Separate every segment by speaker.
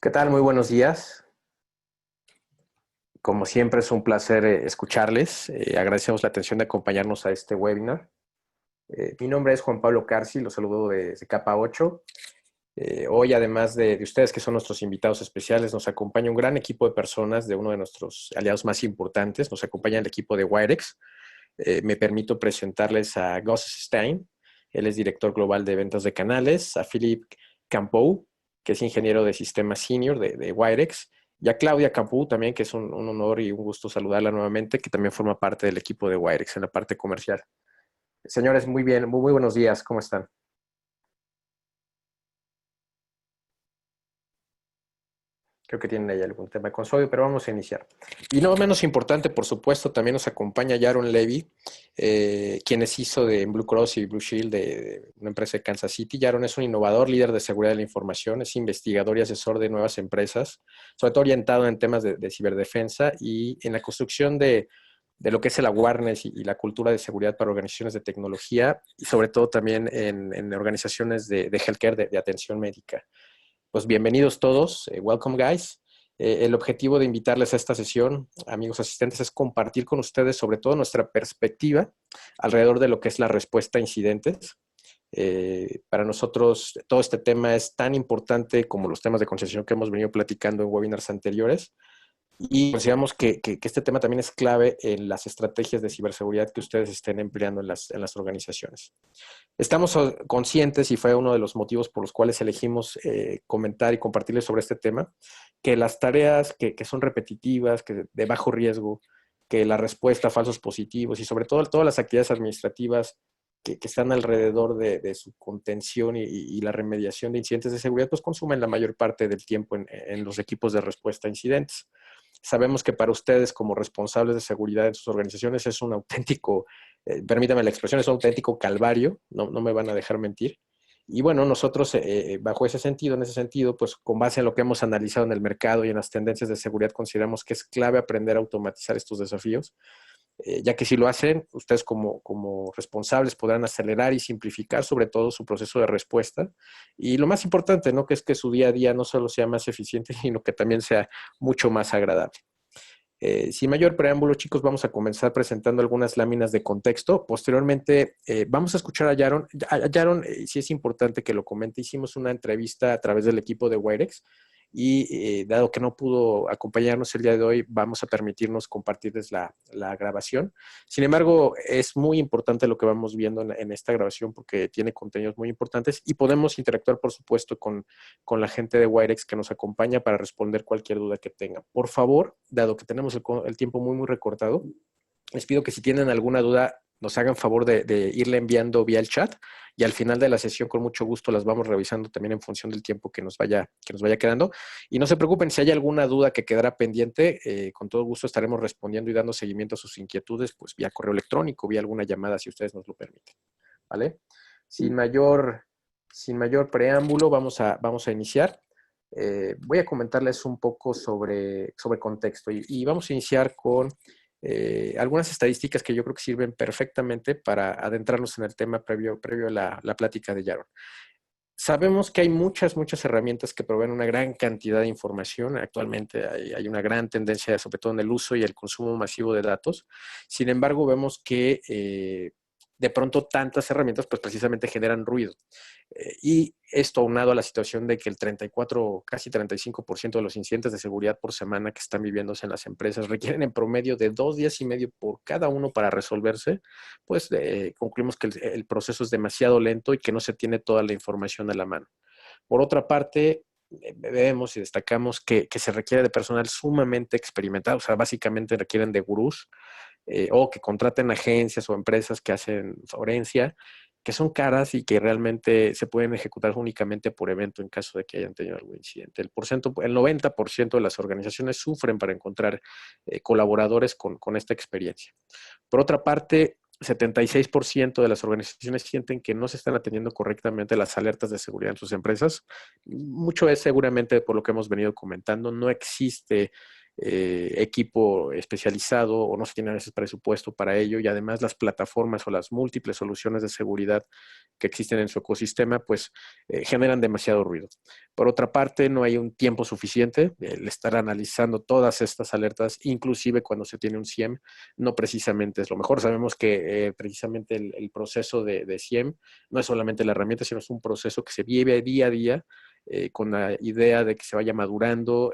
Speaker 1: ¿Qué tal? Muy buenos días. Como siempre es un placer escucharles. Agradecemos la atención de acompañarnos a este webinar. Mi nombre es Juan Pablo Carci, los saludo desde Capa 8. Hoy, además de ustedes que son nuestros invitados especiales, nos acompaña un gran equipo de personas de uno de nuestros aliados más importantes. Nos acompaña el equipo de Wirex. Me permito presentarles a Gus Stein. Él es director global de ventas de canales. A Philip Campou, que es ingeniero de sistemas senior de Wirex. Y a Claudia Campou también, que es un honor y un gusto saludarla nuevamente, que también forma parte del equipo de Wirex en la parte comercial. Señores, muy bien, muy buenos días. ¿Cómo están? Creo que tienen ahí algún tema con su audio, pero vamos a iniciar. Y no menos importante, por supuesto, también nos acompaña Yaron Levy, quien es CISO de Blue Cross y Blue Shield de una empresa de Kansas City. Yaron es un innovador, líder de seguridad de la información, es investigador y asesor de nuevas empresas, sobre todo orientado en temas de ciberdefensa y en la construcción de lo que es el awareness y la cultura de seguridad para organizaciones de tecnología y sobre todo también en organizaciones de healthcare, de atención médica. Pues bienvenidos todos, welcome guys. El objetivo de invitarles a esta sesión, amigos asistentes, es compartir con ustedes sobre todo nuestra perspectiva alrededor de lo que es la respuesta a incidentes. Para nosotros todo este tema es tan importante como los temas de concienciación que hemos venido platicando en webinars anteriores. Y consideramos que este tema también es clave en las estrategias de ciberseguridad que ustedes estén empleando en las organizaciones. Estamos conscientes, y fue uno de los motivos por los cuales elegimos comentar y compartirles sobre este tema, que las tareas que son repetitivas, que de bajo riesgo, que la respuesta a falsos positivos y sobre todo todas las actividades administrativas que están alrededor de su contención y la remediación de incidentes de seguridad, pues consumen la mayor parte del tiempo en los equipos de respuesta a incidentes. Sabemos que para ustedes como responsables de seguridad en sus organizaciones es un auténtico, permítame la expresión, es un auténtico calvario, no me van a dejar mentir. Y bueno, nosotros bajo ese sentido, en ese sentido, pues con base en lo que hemos analizado en el mercado y en las tendencias de seguridad, consideramos que es clave aprender a automatizar estos desafíos, ya que si lo hacen, ustedes como responsables podrán acelerar y simplificar sobre todo su proceso de respuesta. Y lo más importante, ¿no? Que es que su día a día no solo sea más eficiente, sino que también sea mucho más agradable. Sin mayor preámbulo, chicos, vamos a comenzar presentando algunas láminas de contexto. Posteriormente, vamos a escuchar a Yaron. A Yaron, sí es importante que lo comente. Hicimos una entrevista a través del equipo de Wirex y dado que no pudo acompañarnos el día de hoy, vamos a permitirnos compartirles la grabación. Sin embargo, es muy importante lo que vamos viendo en esta grabación porque tiene contenidos muy importantes y podemos interactuar, por supuesto, con la gente de Wirex que nos acompaña para responder cualquier duda que tengan. Por favor, dado que tenemos el tiempo muy recortado, les pido que si tienen alguna duda, nos hagan favor de irle enviando vía el chat y al final de la sesión con mucho gusto las vamos revisando también en función del tiempo que nos vaya quedando. Y no se preocupen, si hay alguna duda que quedará pendiente, con todo gusto estaremos respondiendo y dando seguimiento a sus inquietudes, pues vía correo electrónico, vía alguna llamada, si ustedes nos lo permiten. ¿Vale? Sin mayor, sin mayor preámbulo, vamos a iniciar. Voy a comentarles un poco sobre contexto y vamos a iniciar con algunas estadísticas que yo creo que sirven perfectamente para adentrarnos en el tema previo a la plática de Yaron. Sabemos que hay muchas herramientas que proveen una gran cantidad de información. Actualmente hay una gran tendencia, sobre todo en el uso y el consumo masivo de datos. Sin embargo, vemos que de pronto tantas herramientas pues precisamente generan ruido. Y esto aunado a la situación de que el 34, casi 35% de los incidentes de seguridad por semana que están viviéndose en las empresas requieren en promedio de 2 días y medio por cada uno para resolverse, pues concluimos que el proceso es demasiado lento y que no se tiene toda la información a la mano. Por otra parte, vemos y destacamos que se requiere de personal sumamente experimentado, o sea, básicamente requieren de gurús o que contraten agencias o empresas que hacen forencia, que son caras y que realmente se pueden ejecutar únicamente por evento en caso de que hayan tenido algún incidente. El 90% de las organizaciones sufren para encontrar colaboradores con esta experiencia. Por otra parte, 76% de las organizaciones sienten que no se están atendiendo correctamente las alertas de seguridad en sus empresas. Mucho es seguramente por lo que hemos venido comentando. No existe equipo especializado o no se tiene a veces presupuesto para ello, y además las plataformas o las múltiples soluciones de seguridad que existen en su ecosistema, pues generan demasiado ruido. Por otra parte, no hay un tiempo suficiente. El estar analizando todas estas alertas, inclusive cuando se tiene un SIEM, no precisamente es lo mejor. Sabemos que precisamente el proceso de SIEM no es solamente la herramienta, sino es un proceso que se vive día a día, con la idea de que se vaya madurando,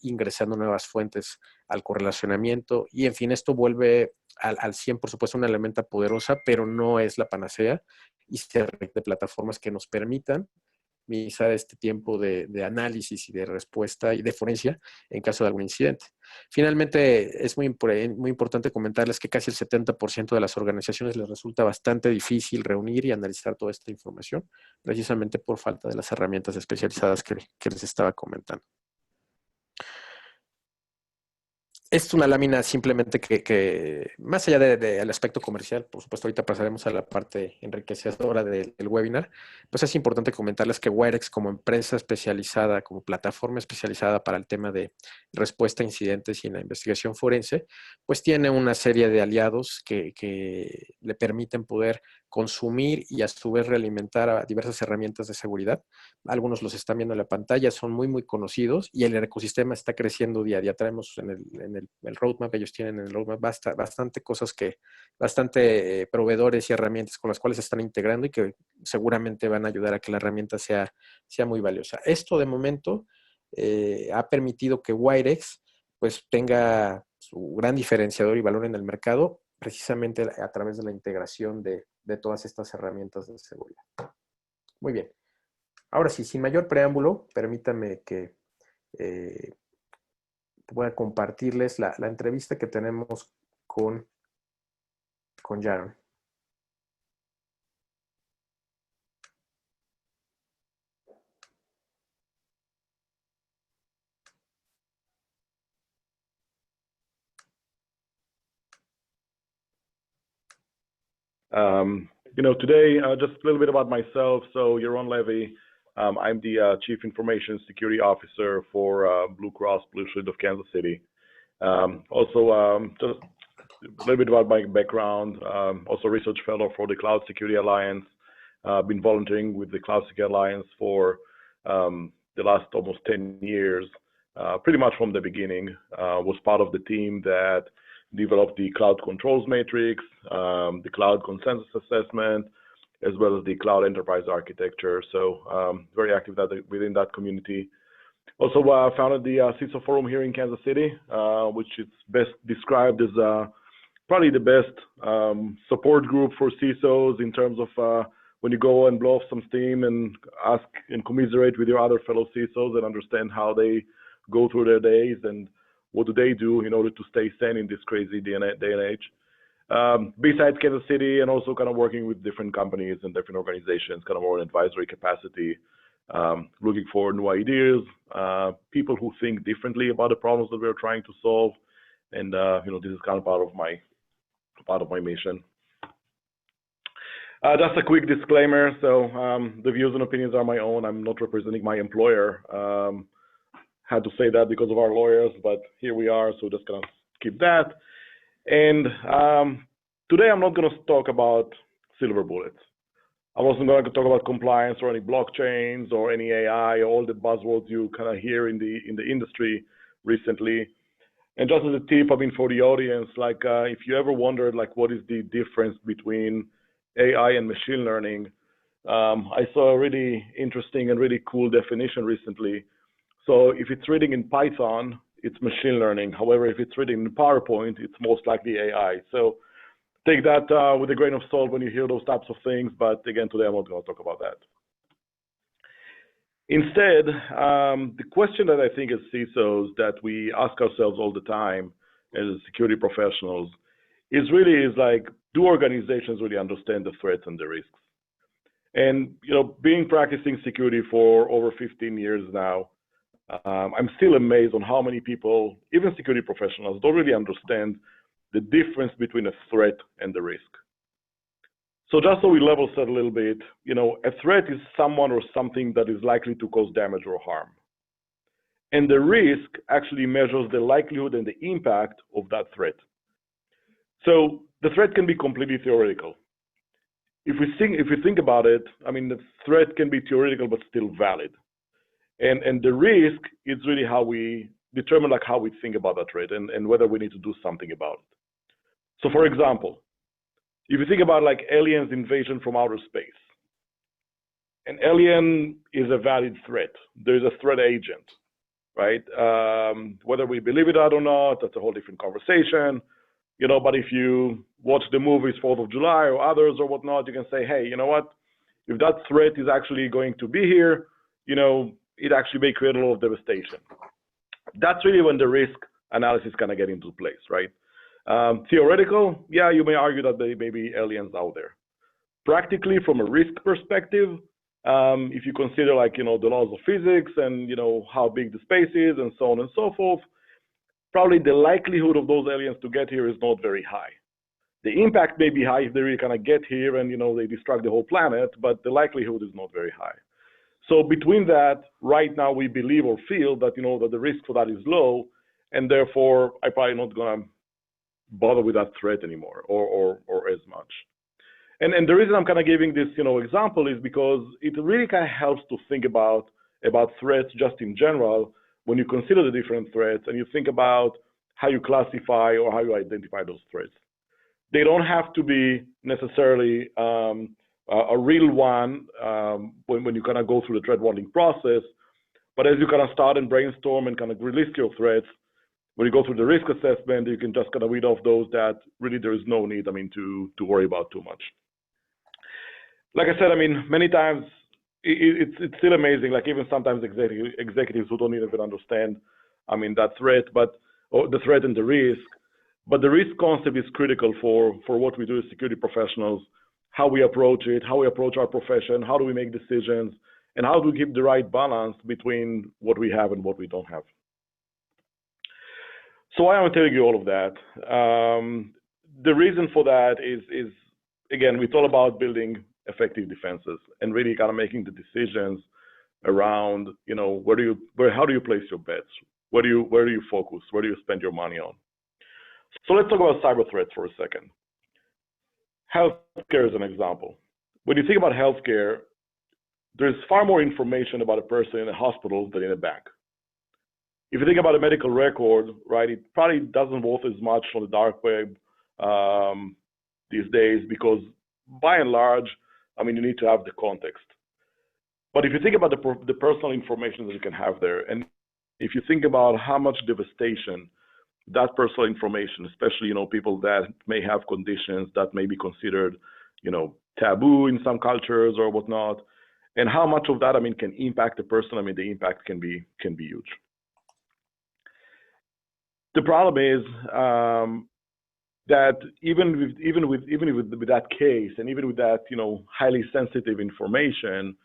Speaker 1: ingresando nuevas fuentes al correlacionamiento, y en fin, esto vuelve al 100, por supuesto, una herramienta poderosa, pero no es la panacea, y se requiere de plataformas que nos permitan minimizar este tiempo de análisis y de respuesta y de forencia en caso de algún incidente. Finalmente, es muy importante comentarles que casi el 70% de las organizaciones les resulta bastante difícil reunir y analizar toda esta información, precisamente por falta de las herramientas especializadas que les estaba comentando. Es una lámina simplemente que más allá del aspecto comercial, por supuesto, ahorita pasaremos a la parte enriquecedora del webinar, pues es importante comentarles que Wirex, como empresa especializada, como plataforma especializada para el tema de respuesta a incidentes y en la investigación forense, pues tiene una serie de aliados que le permiten poder consumir y a su vez realimentar a diversas herramientas de seguridad. Algunos los están viendo en la pantalla, son muy conocidos, y el ecosistema está creciendo día a día. Traemos en el roadmap, ellos tienen en el roadmap bastante cosas bastante proveedores y herramientas con las cuales se están integrando y que seguramente van a ayudar a que la herramienta sea muy valiosa. Esto de momento ha permitido que Wirex pues tenga su gran diferenciador y valor en el mercado, precisamente a través de la integración de todas estas herramientas de seguridad. Muy bien. Ahora sí, sin mayor preámbulo, permítanme que voy a compartirles la entrevista que tenemos con Jaron.
Speaker 2: Today, just a little bit about myself. So, Yaron Levy, I'm the Chief Information Security Officer for Blue Cross Blue Shield of Kansas City. Just a little bit about my background. Also, research fellow for the Cloud Security Alliance. Been volunteering with the Cloud Security Alliance for the last almost 10 years. Pretty much from the beginning, was part of the team that developed the Cloud Controls Matrix, the Cloud Consensus Assessment, as well as the Cloud Enterprise Architecture. So very active within that community. Also founded the CISO Forum here in Kansas City, which is best described as probably the best support group for CISOs in terms of when you go and blow off some steam and ask and commiserate with your other fellow CISOs and understand how they go through their days and what do they do in order to stay sane in this crazy day and age. Besides Kansas City, and also kind of working with different companies and different organizations, kind of more in advisory capacity, looking for new ideas, people who think differently about the problems that we're trying to solve, and this is kind of part of my mission. Just a quick disclaimer. So the views and opinions are my own. I'm not representing my employer. Had to say that because of our lawyers, but here we are, so just gonna keep that. And today I'm not gonna talk about silver bullets. I wasn't going to talk about compliance or any blockchains or any AI, or all the buzzwords you kind of hear in the industry recently. And just as a tip, I mean, for the audience, like if you ever wondered, like, what is the difference between AI and machine learning, I saw a really interesting and really cool definition recently. So if it's written in Python, it's machine learning. However, if it's written in PowerPoint, it's most likely AI. So take that with a grain of salt when you hear those types of things. But again, today I'm not going to talk about that. Instead, the question that I think as CISOs that we ask ourselves all the time as security professionals is like, do organizations really understand the threats and the risks? And being practicing security for over 15 years now, I'm still amazed on how many people, even security professionals, don't really understand the difference between a threat and the risk. So just so we level set a little bit, a threat is someone or something that is likely to cause damage or harm. And the risk actually measures the likelihood and the impact of that threat. So the threat can be completely theoretical. If we think about it, I mean, the threat can be theoretical but still valid. And the risk is really how we determine like how we think about that threat and whether we need to do something about it. So for example, if you think about like aliens invasion from outer space, an alien is a valid threat. There's a threat agent, right? Whether we believe it or not, that's a whole different conversation. You know, but if you watch the movies 4th of July or others or whatnot, you can say, hey, you know what? If that threat is actually going to be here, you know, it actually may create a lot of devastation. That's really when the risk analysis kind of get into place, right? Theoretical, yeah, you may argue that there may be aliens out there. Practically, from a risk perspective, if you consider like, you know, the laws of physics and, you know, how big the space is and so on and so forth, probably the likelihood of those aliens to get here is not very high. The impact may be high if they really kind of get here and, you know, they destruct the whole planet, but the likelihood is not very high. So between that, right now we believe or feel that, you know, that the risk for that is low, and therefore I'm probably not going to bother with that threat anymore or as much. And the reason I'm kind of giving this, you know, example is because it really kind of helps to think about threats just in general when you consider the different threats and you think about how you classify or how you identify those threats. They don't have to be necessarily a real one when you kind of go through the threat modeling process, but as you kind of start and brainstorm and kind of list your threats, when you go through the risk assessment, you can just kind of read off those that really there is no need, I mean, to worry about too much. Like I said, I mean, many times it's still amazing. Like even sometimes executives who don't even understand, I mean, that threat, or the threat and the risk. But the risk concept is critical for what we do as security professionals, how we approach it, how we approach our profession, how do we make decisions, and how do we keep the right balance between what we have and what we don't have. So why am I telling you all of that? The reason for that is again, we thought about building effective defenses and really kind of making the decisions around, you know, how do you place your bets? Where do you focus? Where do you spend your money on? So let's talk about cyber threats for a second. Healthcare is an example. When you think about healthcare, there's far more information about a person in a hospital than in a bank. If you think about a medical record, right, it probably doesn't worth as much on the dark web these days because by and large, I mean, you need to have the context. But if you think about the personal information that you can have there, and if you think about how much devastation that personal information, especially, you know, people that may have conditions that may be considered, you know, taboo in some cultures or whatnot, and how much of that, I mean, can impact a person, I mean, the impact can be huge. The problem is that even with that case, and even with that, you know, highly sensitive information,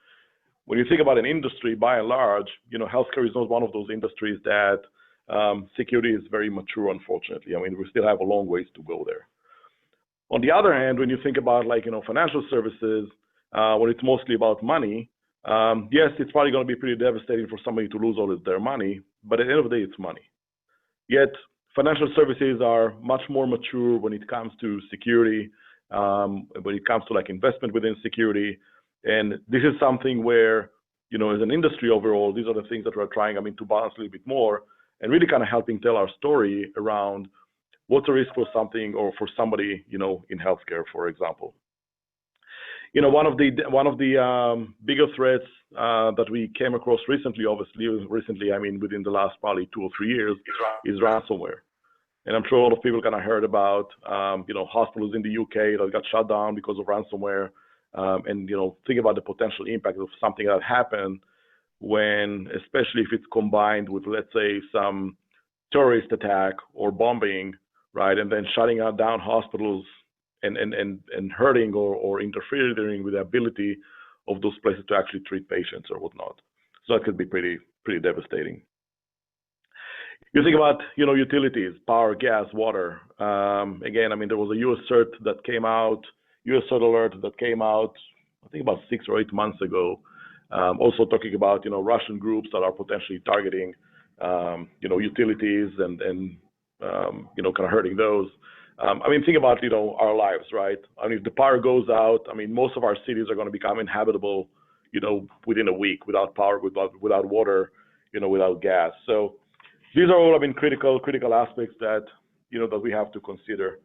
Speaker 2: when you think about an industry, by and large, you know, healthcare is not one of those industries that security is very mature, unfortunately. I mean, we still have a long ways to go there. On the other hand, when you think about like, you know, financial services, when it's mostly about money, yes, it's probably going to be pretty devastating for somebody to lose all of their money, but at the end of the day, it's money. Yet, financial services are much more mature when it comes to security, when it comes to like investment within security. And this is something where, you know, as an industry overall, these are the things that we're trying, I mean, to balance a little bit more and really kind of helping tell our story around what's the risk for something or for somebody, you know, in healthcare, for example. You know, one of the bigger threats that we came across recently, I mean, within the last probably 2 or 3 years, is ransomware. And I'm sure a lot of people kind of heard about, you know, hospitals in the UK that got shut down because of ransomware. And, you know, think about the potential impact of something that happened when, especially if it's combined with, let's say, some terrorist attack or bombing, right? And then shutting down hospitals and hurting or interfering with the ability of those places to actually treat patients or whatnot. So that could be pretty devastating. You think about, you know, utilities, power, gas, water. Again, I mean, there was a US CERT that came out, US CERT alert that came out, I think about 6 or 8 months ago. Also talking about, you know, Russian groups that are potentially targeting utilities and kind of hurting those. I mean, think about, our lives, right? I mean, if the power goes out, I mean, most of our cities are going to become inhabitable, within a week, without power, without water, without gas. So these are all, critical aspects that, that we have to consider.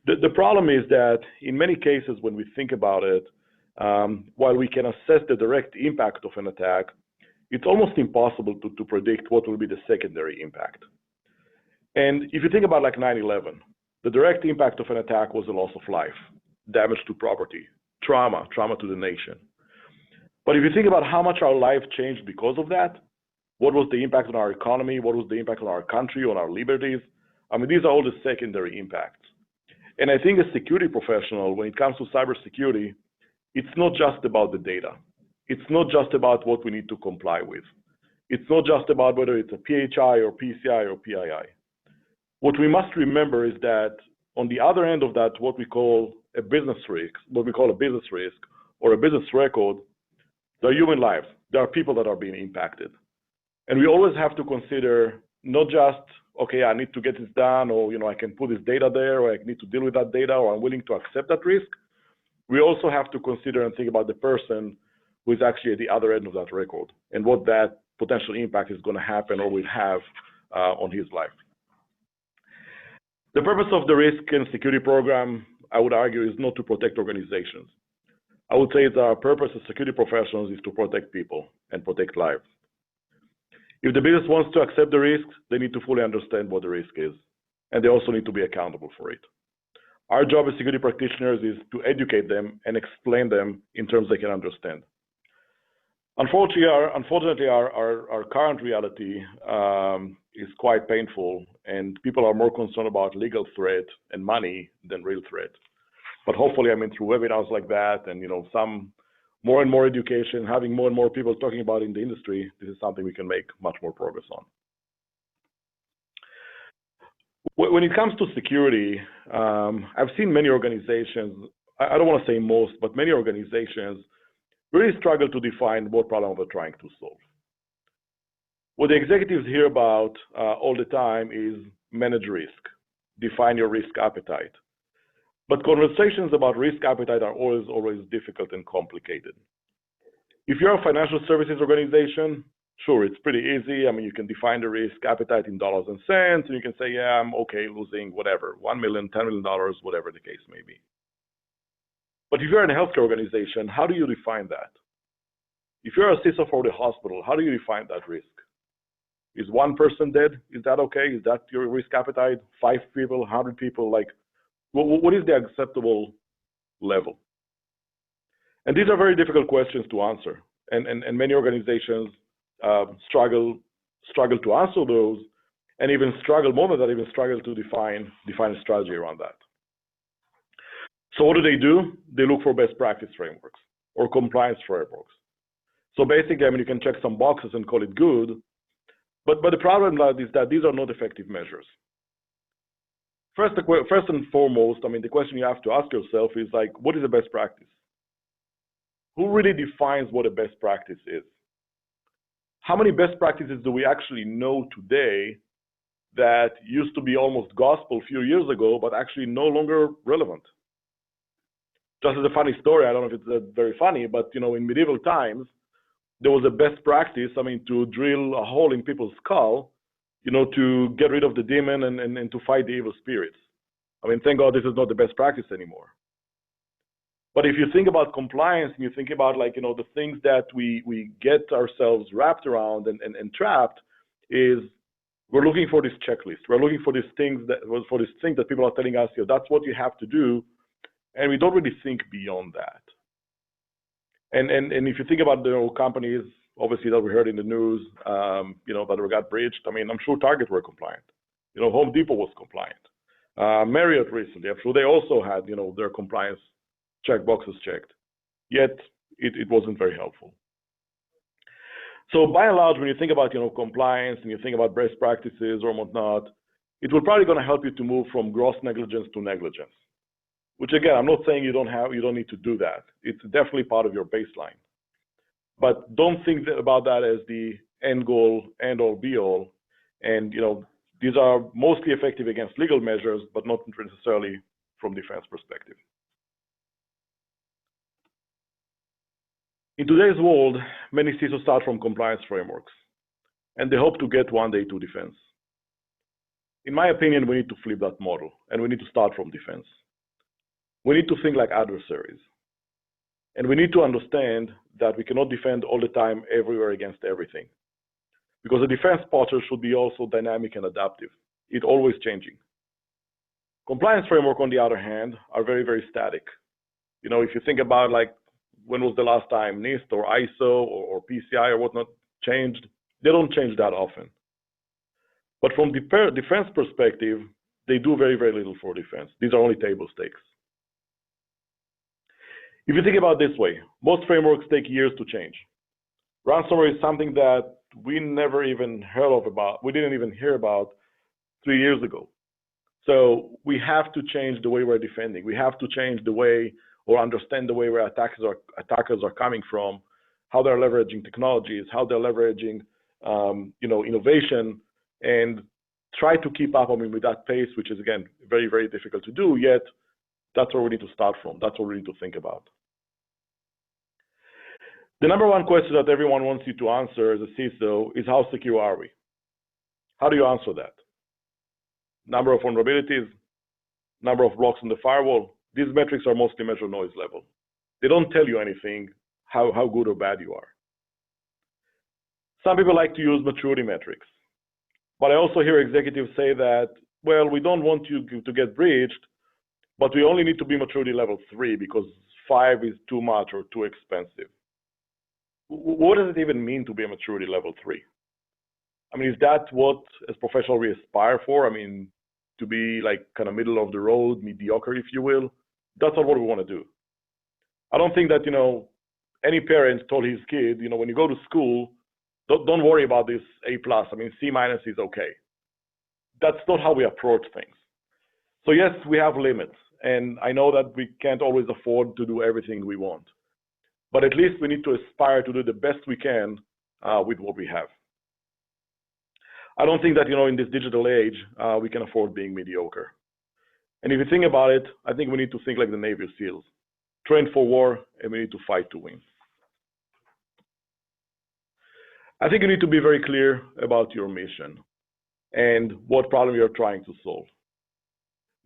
Speaker 2: The problem is that in many cases, when we think about it, while we can assess the direct impact of an attack, it's almost impossible to predict what will be the secondary impact. And if you think about like 9/11, the direct impact of an attack was the loss of life, damage to property, trauma to the nation. But if you think about how much our life changed because of that, what was the impact on our economy, what was the impact on our country, on our liberties, these are all the secondary impacts. And I think as security professional, when it comes to cybersecurity, it's not just about the data. It's not just about what we need to comply with. It's not just about whether it's a PHI or PCI or PII. What we must remember is that on the other end of that, what we call a business risk, or a business record, there are human lives. There are people that are being impacted. And we always have to consider not just, okay, I need to get this done, or I can put this data there, or I need to deal with that data, or I'm willing to accept that risk. We also have to consider and think about the person who is actually at the other end of that record and what that potential impact is going to happen or will have on his life. The purpose of the risk and security program, I would argue, is not to protect organizations. I would say that our purpose as security professionals is to protect people and protect lives. If the business wants to accept the risk, they need to fully understand what the risk is, and they also need to be accountable for it. Our job as security practitioners is to educate them and explain them in terms they can understand. Unfortunately, our current reality is quite painful, and people are more concerned about legal threat and money than real threat. But hopefully, through webinars like that and some more and more education, having more and more people talking about it in the industry, this is something we can make much more progress on. When it comes to security, I've seen many organizations, I don't want to say most, but many organizations really struggle to define what problem they're trying to solve. What the executives hear about all the time is manage risk, define your risk appetite. But conversations about risk appetite are always difficult and complicated. If you're a financial services organization, sure, it's pretty easy. You can define the risk appetite in dollars and cents, and you can say, yeah, I'm okay losing whatever, $1 million, $10 million, whatever the case may be. But if you're in a healthcare organization, how do you define that? If you're a CISO for the hospital, how do you define that risk? Is one person dead? Is that okay? Is that your risk appetite? 5 people, 100 people? What is the acceptable level? And these are very difficult questions to answer. And many organizations struggle to answer those, and even struggle more than that, even struggle to define a strategy around that. So what do? They look for best practice frameworks or compliance frameworks. So basically, you can check some boxes and call it good, but the problem is that these are not effective measures. First and foremost, the question you have to ask yourself is what is the best practice? Who really defines what a best practice is? How many best practices do we actually know today that used to be almost gospel a few years ago, but actually no longer relevant? Just as a funny story, I don't know if it's very funny, but in medieval times, there was a best practice, to drill a hole in people's skull, to get rid of the demon and to fight the evil spirits. Thank God this is not the best practice anymore. But if you think about compliance and you think about the things that we get ourselves wrapped around and trapped, is we're looking for this checklist. We're looking for these things that people are telling us, that's what you have to do. And we don't really think beyond that. And if you think about the companies, obviously, that we heard in the news, that got breached, I'm sure Target were compliant. Home Depot was compliant. Marriott recently, I'm sure they also had, their compliance check boxes checked. Yet, it wasn't very helpful. So by and large, when you think about, compliance and you think about best practices or whatnot, it will probably going to help you to move from gross negligence to negligence. Which again, I'm not saying you don't need to do that. It's definitely part of your baseline. But don't think about that as the end goal, end all be all. And these are mostly effective against legal measures, but not necessarily from defense perspective. In today's world, many CISOs start from compliance frameworks, and they hope to get one day to defense. In my opinion, we need to flip that model, and we need to start from defense. We need to think like adversaries. And we need to understand that we cannot defend all the time, everywhere, against everything. Because a defense posture should be also dynamic and adaptive. It's always changing. Compliance framework, on the other hand, are very, very static. If you think about like, when was the last time NIST or ISO or PCI or whatnot changed, they don't change that often. But from the defense perspective, they do very, very little for defense. These are only table stakes. If you think about it this way, most frameworks take years to change. Ransomware is something that we never even heard of about, we didn't even hear about 3 years ago. So we have to change the way we're defending. We have to change the way or understand the way where attackers are coming from, how they're leveraging technologies, how they're leveraging innovation, and try to keep up with that pace, which is, again, very, very difficult to do, yet that's where we need to start from. That's what we need to think about. The number one question that everyone wants you to answer as a CISO is, how secure are we? How do you answer that? Number of vulnerabilities, number of blocks on the firewall. These metrics are mostly measure noise level. They don't tell you anything, how good or bad you are. Some people like to use maturity metrics. But I also hear executives say that, well, we don't want you to get breached, but we only need to be maturity level 3 because 5 is too much or too expensive. What does it even mean to be a maturity level 3? Is that what, as professionals, we aspire for? To be like kind of middle of the road, mediocre, if you will? That's not what we want to do. I don't think that, any parent told his kid, when you go to school, don't worry about this A+. C- is okay. That's not how we approach things. So yes, we have limits. And I know that we can't always afford to do everything we want. But at least we need to aspire to do the best we can with what we have. I don't think that, in this digital age, we can afford being mediocre. And if you think about it, I think we need to think like the Navy SEALs. Train for war, and we need to fight to win. I think you need to be very clear about your mission and what problem you're trying to solve.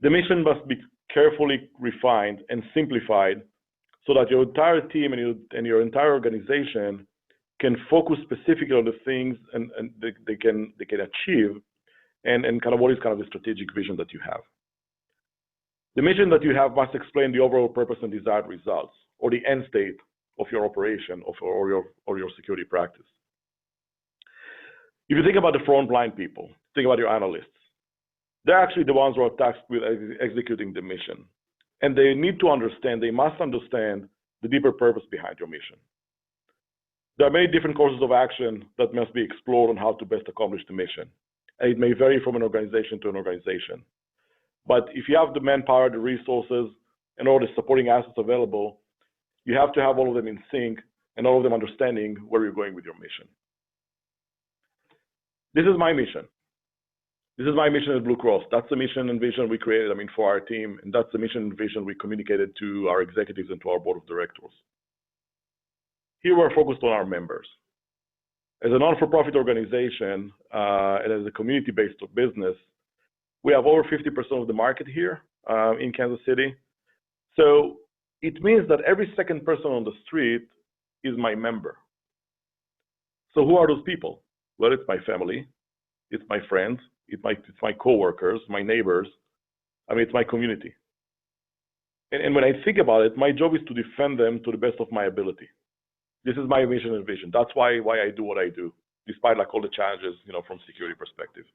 Speaker 2: The mission must be carefully refined and simplified so that your entire team and your entire organization can focus specifically on the things and they can achieve and kind of what is kind of the strategic vision that you have. The mission that you have must explain the overall purpose and desired results, or the end state of your operation or your security practice. If you think about the frontline people, think about your analysts. They're actually the ones who are tasked with executing the mission. And they must understand the deeper purpose behind your mission. There are many different courses of action that must be explored on how to best accomplish the mission. And it may vary from an organization to an organization. But if you have the manpower, the resources, and all the supporting assets available, you have to have all of them in sync and all of them understanding where you're going with your mission. This is my mission. This is my mission at Blue Cross. That's the mission and vision we created, for our team, and that's the mission and vision we communicated to our executives and to our board of directors. Here we're focused on our members. As a non-for-profit organization and as a community-based business, we have over 50% of the market here in Kansas City. So it means that every second person on the street is my member. So who are those people? Well, it's my family, it's my friends, it's my coworkers, my neighbors. It's my community. And when I think about it, my job is to defend them to the best of my ability. This is my mission and vision. That's why I do what I do, despite all the challenges, from security perspective.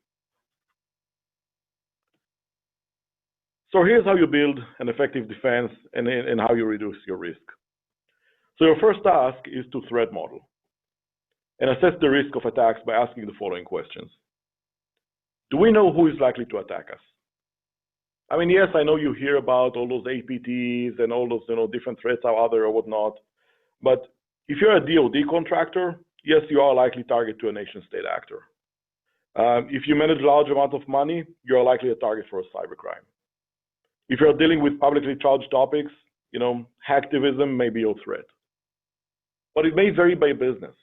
Speaker 2: So here's how you build an effective defense and how you reduce your risk. So your first task is to threat model and assess the risk of attacks by asking the following questions. Do we know who is likely to attack us? Yes, I know you hear about all those APTs and all those different threats out there or whatnot, but if you're a DoD contractor, yes, you are a likely target to a nation-state actor. If you manage large amount of money, you're likely a target for a cybercrime. If you're dealing with publicly charged topics, hacktivism may be your threat. But it may vary by business.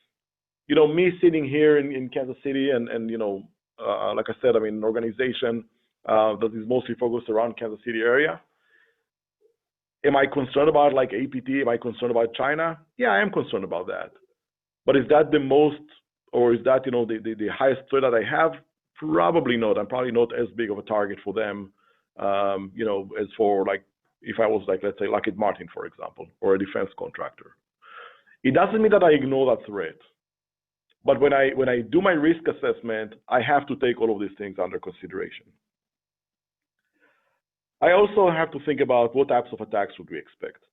Speaker 2: Me sitting here in Kansas City and like I said, I'm in an organization that is mostly focused around Kansas City area. Am I concerned about like APT? Am I concerned about China? Yeah, I am concerned about that. But is that the most, or is that, the highest threat that I have? Probably not. I'm probably not as big of a target for them, as for like, if I was like, let's say Lockheed Martin, for example, or a defense contractor. It doesn't mean that I ignore that threat. But when I do my risk assessment, I have to take all of these things under consideration. I also have to think about what types of attacks would we expect.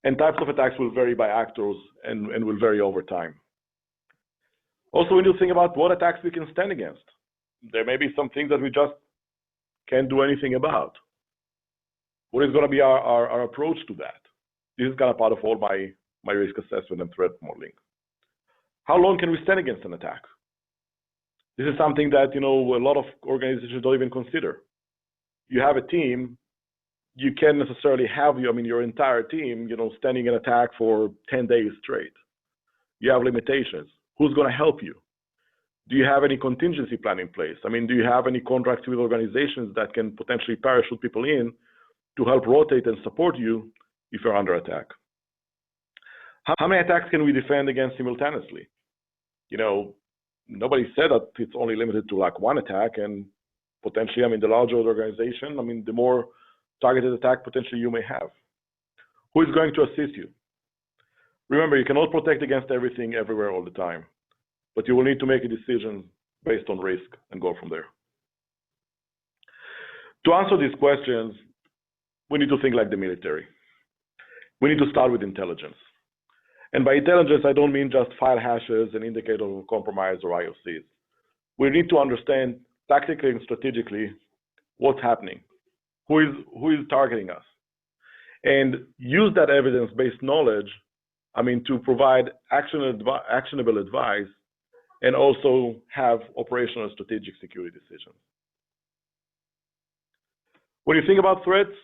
Speaker 2: And types of attacks will vary by actors and will vary over time. Also, we need to think about what attacks we can stand against. There may be some things that we just can't do anything about. What is going to be our approach to that? This is kind of part of all my risk assessment and threat modeling. How long can we stand against an attack? This is something that, a lot of organizations don't even consider. You have a team, you can't necessarily have your entire team, standing an attack for 10 days straight. You have limitations. Who's going to help you? Do you have any contingency plan in place? Do you have any contracts with organizations that can potentially parachute people in to help rotate and support you if you're under attack? How many attacks can we defend against simultaneously? Nobody said that it's only limited to like one attack, and potentially, the larger the organization, the more targeted attack potentially you may have. Who is going to assist you? Remember, you cannot protect against everything everywhere all the time, but you will need to make a decision based on risk and go from there. To answer these questions, we need to think like the military. We need to start with intelligence. And by intelligence, I don't mean just file hashes and indicators of compromise or IOCs. We need to understand tactically and strategically what's happening, who is targeting us, and use that evidence-based knowledge, to provide actionable advice and also have operational strategic security decisions. When you think about threats,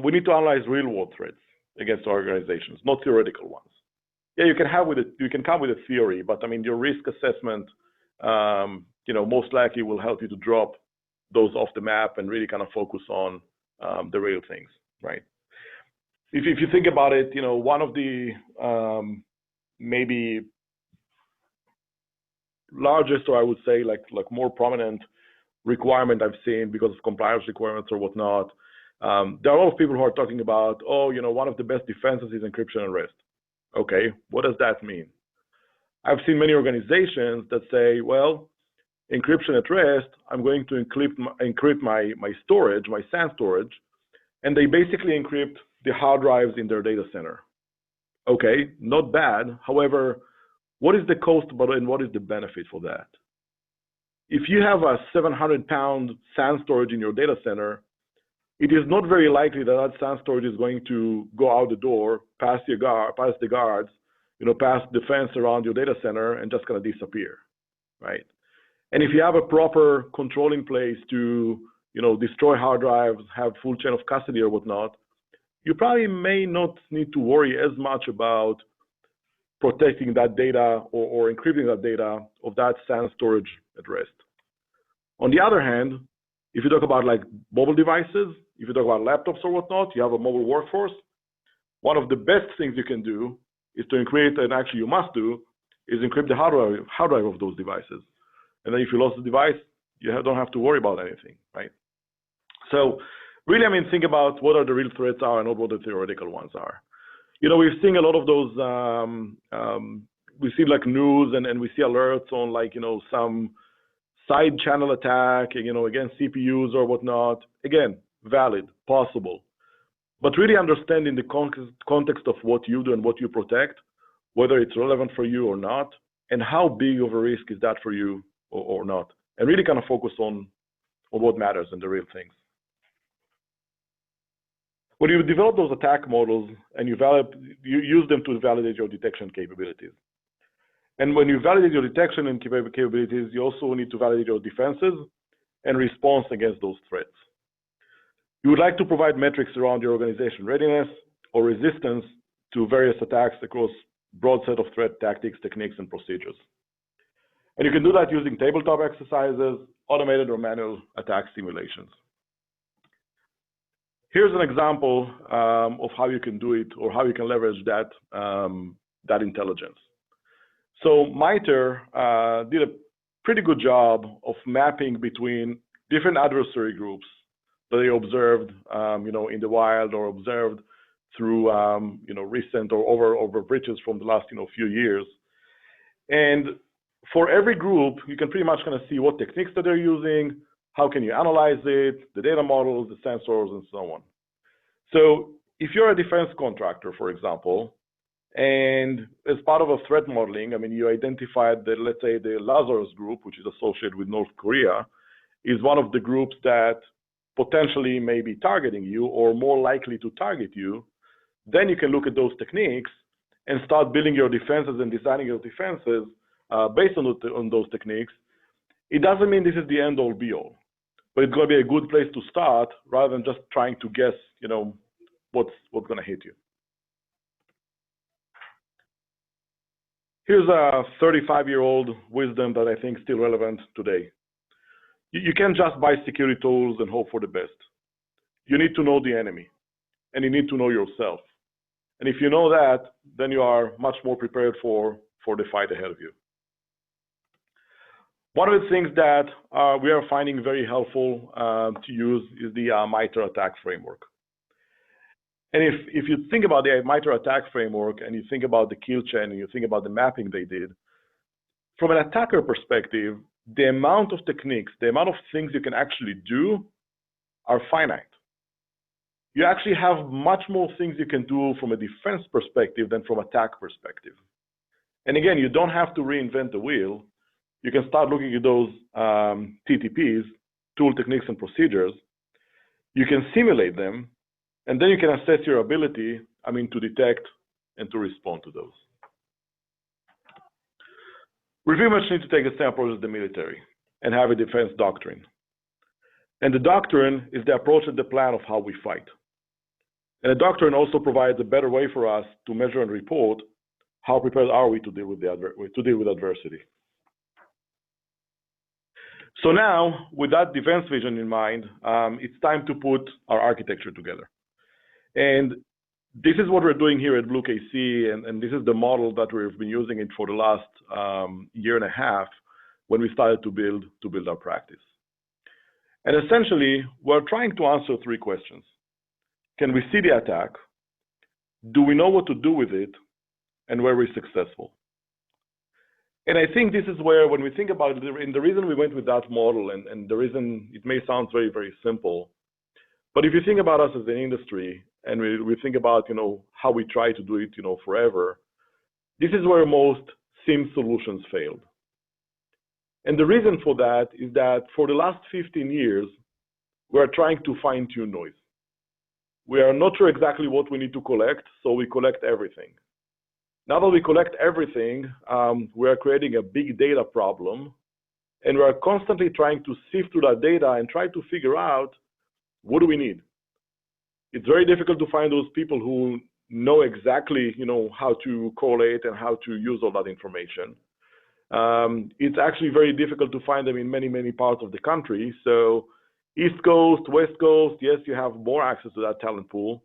Speaker 2: we need to analyze real-world threats against organizations, not theoretical ones. Yeah, you can come with a theory, but your risk assessment, most likely will help you to drop those off the map and really kind of focus on the real things, right? If you think about it, one of the maybe largest, or I would say like more prominent requirement I've seen because of compliance requirements or whatnot, there are a lot of people who are talking about, one of the best defenses is encryption and rest. Okay, what does that mean? I've seen many organizations that say, well, encryption at rest, I'm going to encrypt my storage, my SAN storage, and they basically encrypt the hard drives in their data center. Okay, not bad. However, what is the cost and what is the benefit for that? If you have a 700-pound SAN storage in your data center, it is not very likely that SAN storage is going to go out the door, past the guards, past the fence around your data center and just kind of disappear, right? And if you have a proper control in place to, destroy hard drives, have full chain of custody or whatnot, you probably may not need to worry as much about protecting that data or encrypting that data of that SAN storage at rest. On the other hand, if you talk about like mobile devices, if you talk about laptops or whatnot, you have a mobile workforce, one of the best things you can do is to encrypt, and actually you must do, is encrypt the hard drive of those devices. And then if you lost the device, you don't have to worry about anything, right? So really, think about what are the real threats are and not what the theoretical ones are. We've seen a lot of those, we see like news and we see alerts on like, some side channel attack, against CPUs or whatnot. Again, valid, possible. But really understanding the context of what you do and what you protect, whether it's relevant for you or not, and how big of a risk is that for you or not. And really kind of focus on what matters and the real things. When you develop those attack models and you use them to validate your detection capabilities. And when you validate your detection and capabilities, you also need to validate your defenses and response against those threats. You would like to provide metrics around your organization readiness or resistance to various attacks across a broad set of threat tactics, techniques, and procedures. And you can do that using tabletop exercises, automated or manual attack simulations. Here's an example of how you can do it or how you can leverage that, that intelligence. So MITRE did a pretty good job of mapping between different adversary groups that they observed, in the wild or observed through, recent or over breaches from the last, few years. And for every group, you can pretty much kind of see what techniques that they're using, how can you analyze it, the data models, the sensors, and so on. So if you're a defense contractor, for example, and as part of a threat modeling, you identified that, let's say, the Lazarus group, which is associated with North Korea, is one of the groups that potentially may be targeting you or more likely to target you, then you can look at those techniques and start building your defenses and designing your defenses based on those techniques. It doesn't mean this is the end all be all, but it's going to be a good place to start rather than just trying to guess, what's going to hit you. Here's a 35-year-old wisdom that I think is still relevant today. You can't just buy security tools and hope for the best. You need to know the enemy, and you need to know yourself. And if you know that, then you are much more prepared for the fight ahead of you. One of the things that we are finding very helpful to use is the MITRE attack framework. And if you think about the MITRE attack framework and you think about the kill chain and you think about the mapping they did, from an attacker perspective, the amount of techniques, the amount of things you can actually do are finite. You actually have much more things you can do from a defense perspective than from attack perspective. And again, you don't have to reinvent the wheel. You can start looking at those TTPs, tool techniques and procedures. You can simulate them, and then you can assess your ability, to detect and to respond to those. We very much need to take the same approach as the military and have a defense doctrine. And the doctrine is the approach and the plan of how we fight. And the doctrine also provides a better way for us to measure and report how prepared are we to deal with adversity. So now, with that defense vision in mind, it's time to put our architecture together. And this is what we're doing here at Blue KC, and this is the model that we've been using it for the last year and a half when we started to build our practice. And essentially, we're trying to answer three questions. Can we see the attack? Do we know what to do with it? And were we successful? And I think this is where, when we think about it, and the reason we went with that model, and the reason it may sound very, very simple, but if you think about us as an industry, and we think about, how we try to do it, forever, this is where most SIEM solutions failed. And the reason for that is that for the last 15 years, we are trying to fine-tune noise. We are not sure exactly what we need to collect, so we collect everything. Now that we collect everything, we are creating a big data problem, and we are constantly trying to sift through that data and try to figure out, what do we need? It's very difficult to find those people who know exactly, how to correlate and how to use all that information. It's actually very difficult to find them in many, many parts of the country. So East Coast, West Coast, yes, you have more access to that talent pool.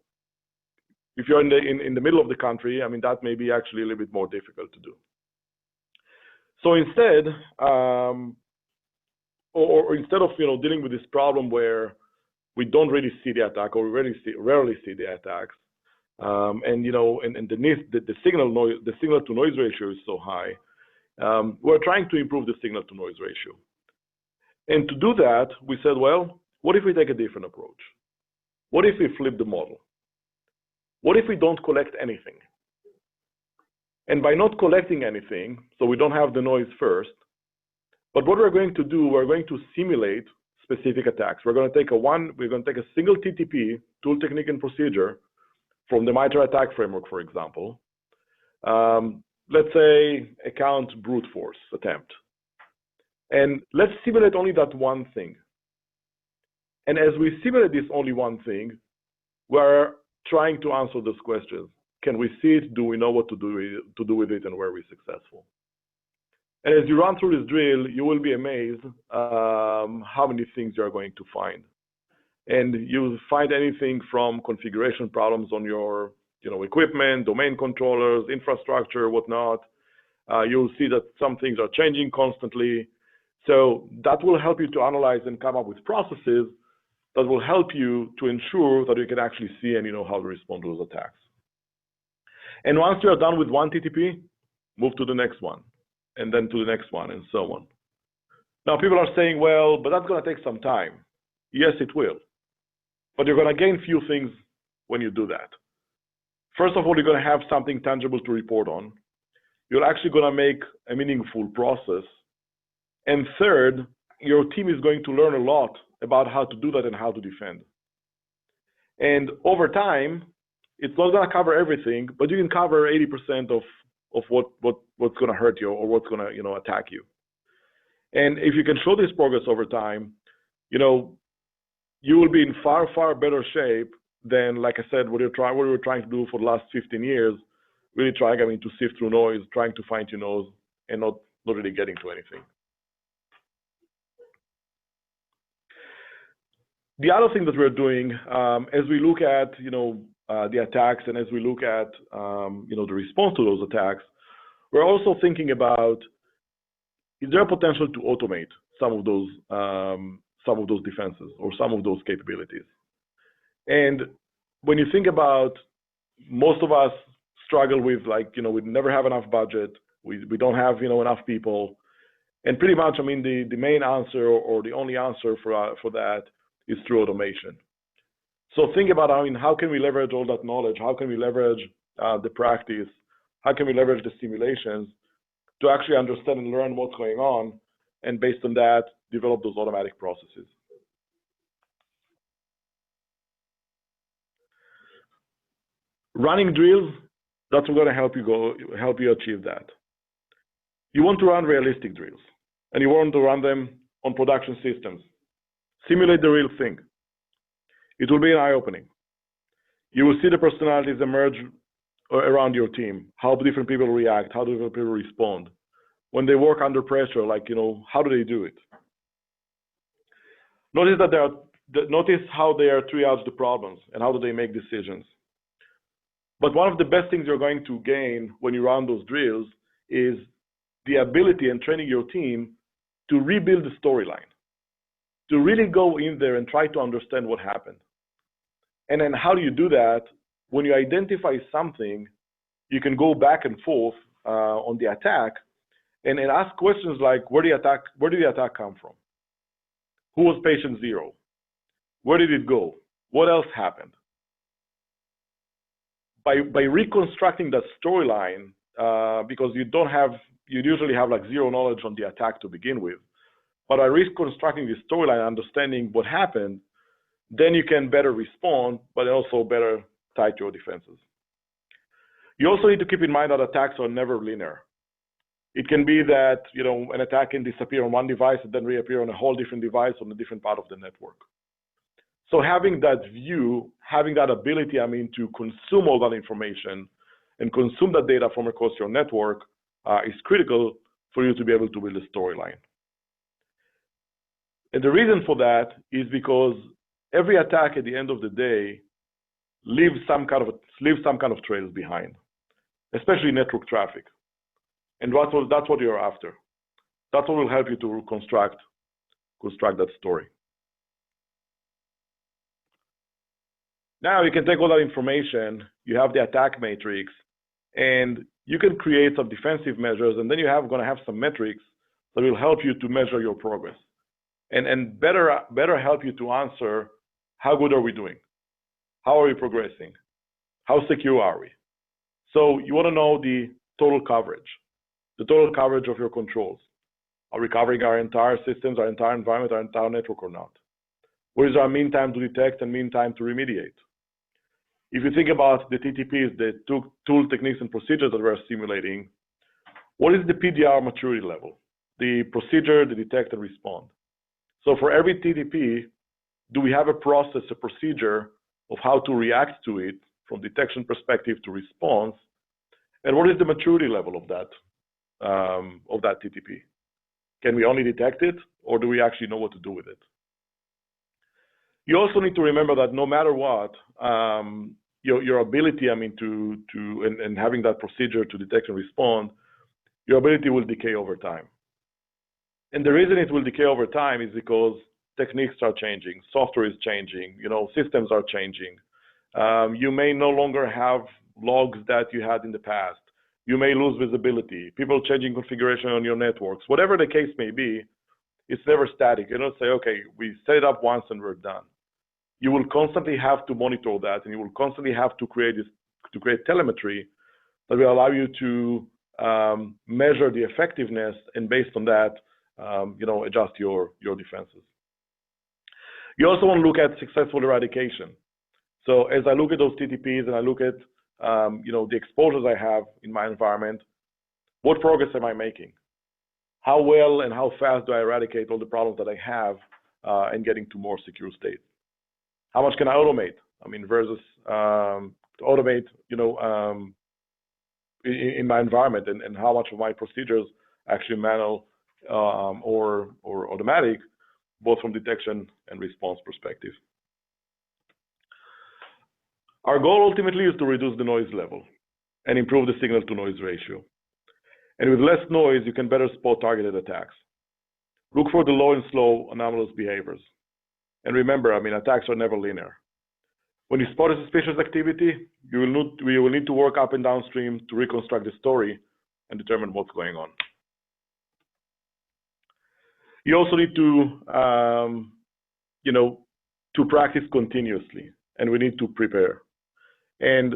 Speaker 2: If you're in the middle of the country, that may be actually a little bit more difficult to do. So instead, or instead of dealing with this problem where we don't really see the attack, or we rarely see the attacks, and the signal to noise ratio is so high, we're trying to improve the signal to noise ratio. And to do that, we said, well, what if we take a different approach? What if we flip the model? What if we don't collect anything? And by not collecting anything, so we don't have the noise first, but what we're going to do, we're going to simulate specific attacks. We're going to take a single TTP, tool, technique, and procedure, from the MITRE attack framework, for example. let's say, account brute force attempt. And let's simulate only that one thing. And as we simulate this only one thing, we're trying to answer those questions. Can we see it? Do we know what to do with it? And were we successful? And as you run through this drill, you will be amazed how many things you're going to find. And you'll find anything from configuration problems on your equipment, domain controllers, infrastructure, whatnot. You'll see that some things are changing constantly. So that will help you to analyze and come up with processes that will help you to ensure that you can actually see and you know how to respond to those attacks. And once you're done with one TTP, move to the next one, and then to the next one, and so on. Now, people are saying, well, but that's going to take some time. Yes, it will. But you're going to gain few things when you do that. First of all, you're going to have something tangible to report on. You're actually going to make a meaningful process. And third, your team is going to learn a lot about how to do that and how to defend. And over time, it's not going to cover everything, but you can cover 80% of what's going to hurt you or what's going to attack you. And if you can show this progress over time, you will be in far, far better shape than, like I said, what we were trying to do for the last 15 years, really trying, to sift through noise, trying to find your nose, and not really getting to anything. The other thing that we're doing, as we look at, the attacks, and as we look at, the response to those attacks, we're also thinking about, is there a potential to automate some of those defenses or some of those capabilities? And when you think about, most of us struggle with, we never have enough budget, we don't have, enough people, and pretty much, the main answer or the only answer for that is through automation. So think about, how can we leverage all that knowledge? How can we leverage the practice? How can we leverage the simulations to actually understand and learn what's going on, and based on that, develop those automatic processes? Running drills, that's what's going to help you achieve that. You want to run realistic drills, and you want to run them on production systems. Simulate the real thing. It will be an eye-opening. You will see the personalities emerge around your team, how different people react, how different people respond. When they work under pressure, how do they do it? Notice how they are triage the problems and how do they make decisions. But one of the best things you're going to gain when you run those drills is the ability and training your team to rebuild the storyline, to really go in there and try to understand what happened. And then how do you do that? When you identify something, you can go back and forth on the attack and ask questions like, where did the attack come from? Who was patient zero? Where did it go? What else happened? By reconstructing that storyline, because you usually have zero knowledge on the attack to begin with, but by reconstructing the storyline, understanding what happened, then you can better respond, but also better tight your defenses. You also need to keep in mind that attacks are never linear. It can be that an attack can disappear on one device and then reappear on a whole different device on a different part of the network. So having that view, having that ability, to consume all that information and consume that data from across your network is critical for you to be able to build a storyline. And the reason for that is because every attack at the end of the day leaves some kind of trails behind, especially network traffic. And that's what you're after. That's what will help you to construct that story. Now you can take all that information, you have the attack matrix, and you can create some defensive measures, and then you're going to have some metrics that will help you to measure your progress. And better help you to answer, how good are we doing? How are we progressing? How secure are we? So you want to know the total coverage of your controls. Are we covering our entire systems, our entire environment, our entire network or not? What is our mean time to detect and mean time to remediate? If you think about the TTPs, the tool techniques and procedures that we're simulating, What is the PDR maturity level? The procedure, the detect, and respond. So for every TTP, do we have a process, a procedure of how to react to it from detection perspective to response? And what is the maturity level of that TTP? Can we only detect it, or do we actually know what to do with it? You also need to remember that no matter what, your ability, and having that procedure to detect and respond, your ability will decay over time. And the reason it will decay over time is because techniques are changing, software is changing, systems are changing. You may no longer have logs that you had in the past. You may lose visibility, people changing configuration on your networks. Whatever the case may be, it's never static. You don't say, okay, we set it up once and we're done. You will constantly have to monitor that, and you will constantly have to create telemetry that will allow you to measure the effectiveness, and based on that, adjust your defenses. You also want to look at successful eradication. So as I look at those TTPs and I look at the exposures I have in my environment, what progress am I making? How well and how fast do I eradicate all the problems that I have and getting to more secure states? How much can I automate? Versus automate, in my environment, and how much of my procedures actually manual or automatic, both from detection and response perspective. Our goal ultimately is to reduce the noise level and improve the signal to noise ratio. And with less noise, you can better spot targeted attacks. Look for the low and slow anomalous behaviors. And remember, attacks are never linear. When you spot a suspicious activity, we will need to work up and downstream to reconstruct the story and determine what's going on. You also need to, to practice continuously, and we need to prepare. And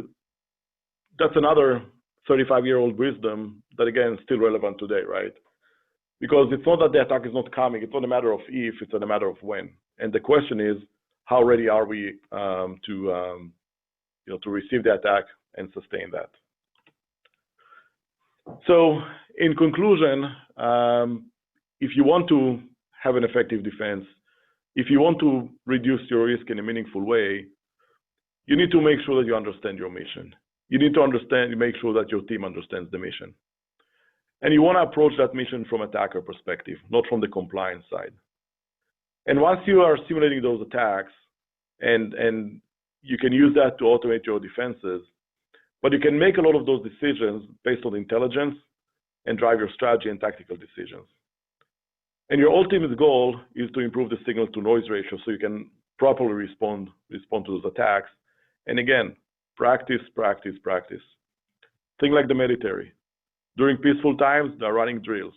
Speaker 2: that's another 35-year-old wisdom that, again, is still relevant today, right? Because it's not that the attack is not coming. It's not a matter of if, it's a matter of when. And the question is, how ready are we to receive the attack and sustain that? So in conclusion, if you want to have an effective defense, if you want to reduce your risk in a meaningful way, you need to make sure that you understand your mission. You need to make sure that your team understands the mission. And you want to approach that mission from attacker perspective, not from the compliance side. And once you are simulating those attacks, and you can use that to automate your defenses, but you can make a lot of those decisions based on intelligence and drive your strategy and tactical decisions. And your ultimate goal is to improve the signal to noise ratio so you can properly respond to those attacks. And again, practice, practice, practice. Think like the military. During peaceful times, they're running drills.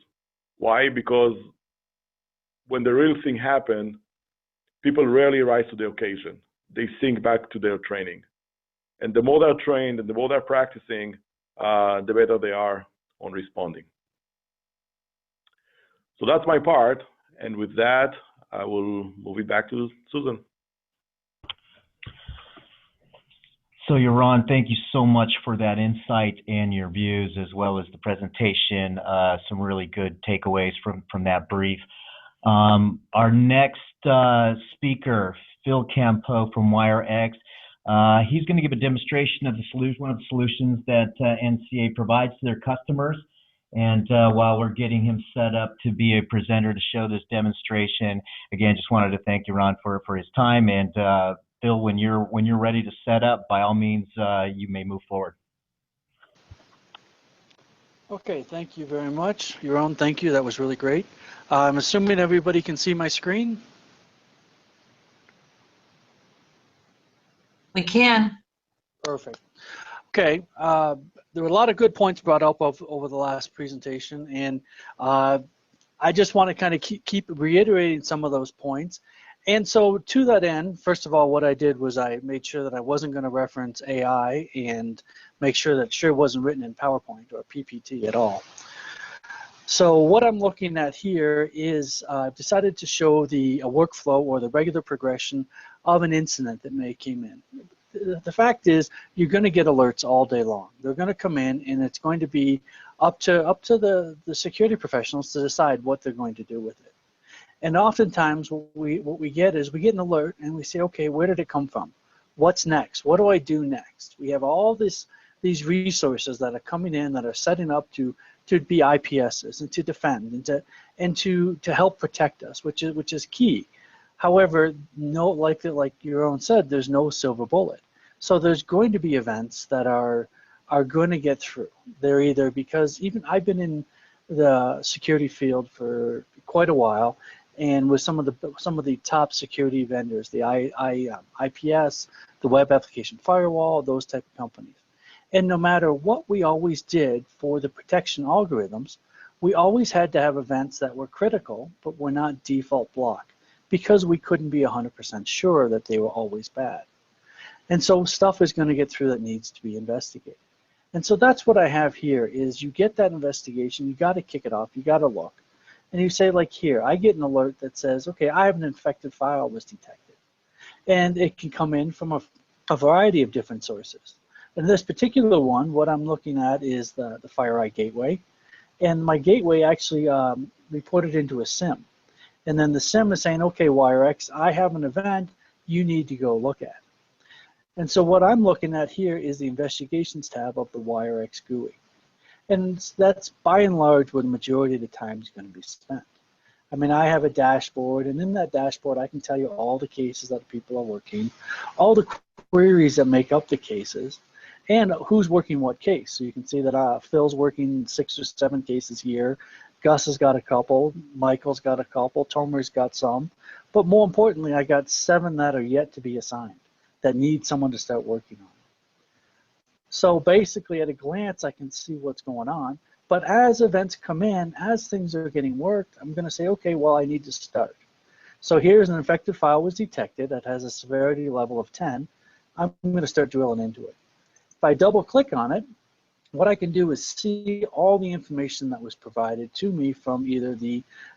Speaker 2: Why? Because when the real thing happens, people rarely rise to the occasion. They think back to their training. And the more they're trained and the more they're practicing, the better they are on responding. So that's my part. And with that, I will move it back to Susan.
Speaker 3: So Yaron, thank you so much for that insight and your views, as well as the presentation. Some really good takeaways from that brief. Our next speaker, Phil Campo from WireX, he's going to give a demonstration of one of the solutions that NCA provides to their customers. And while we're getting him set up to be a presenter to show this demonstration, again, just wanted to thank Yaron for his time. And Phil, when you're ready to set up, by all means, you may move forward.
Speaker 4: Okay, thank you very much. Yaron, thank you. That was really great. I'm assuming everybody can see my screen.
Speaker 5: We can.
Speaker 4: Perfect. Okay, there were a lot of good points brought up over the last presentation, and I just want to kind of keep reiterating some of those points. And so to that end, first of all, what I did was I made sure that I wasn't going to reference AI and make sure that it wasn't written in PowerPoint or PPT at all. So what I'm looking at here is I've decided to show a workflow or the regular progression of an incident that may came in. the fact is, you're going to get alerts all day long. They're going to come in, and it's going to be up to the security professionals to decide what they're going to do with it. And oftentimes, what we get is we get an alert, and we say, okay, where did it come from? What's next? What do I do next? We have all these resources that are coming in that are setting up to be IPSs and to defend and to help protect us, which is key. However, no, like your own said, there's no silver bullet. So there's going to be events that are going to get through. They're either because even I've been in the security field for quite a while, and with some of the top security vendors, the IPS, the web application firewall, those type of companies. And no matter what we always did for the protection algorithms, we always had to have events that were critical, but were not default block, because we couldn't be 100% sure that they were always bad. And so stuff is going to get through that needs to be investigated. And so that's what I have here is you get that investigation, you got to kick it off, you got to look. And you say, like here, I get an alert that says, okay, I have an infected file was detected. And it can come in from a variety of different sources. In this particular one, what I'm looking at is the FireEye gateway. And my gateway actually reported into a SIM. And then the SIM is saying, okay, WireX, I have an event you need to go look at. And so what I'm looking at here is the investigations tab of the WireX GUI. And that's by and large where the majority of the time is going to be spent. I mean, I have a dashboard, and in that dashboard I can tell you all the cases that people are working, all the queries that make up the cases, and who's working what case. So you can see that Phil's working 6 or 7 cases here, Gus has got a couple, Michael's got a couple, Tomer's got some, but more importantly, I got 7 that are yet to be assigned that need someone to start working on. So basically, at a glance, I can see what's going on, but as events come in, as things are getting worked, I'm going to say, okay, well, I need to start. So here's an infected file was detected that has a severity level of 10. I'm going to start drilling into it. If I double click on it, what I can do is see all the information that was provided to me from either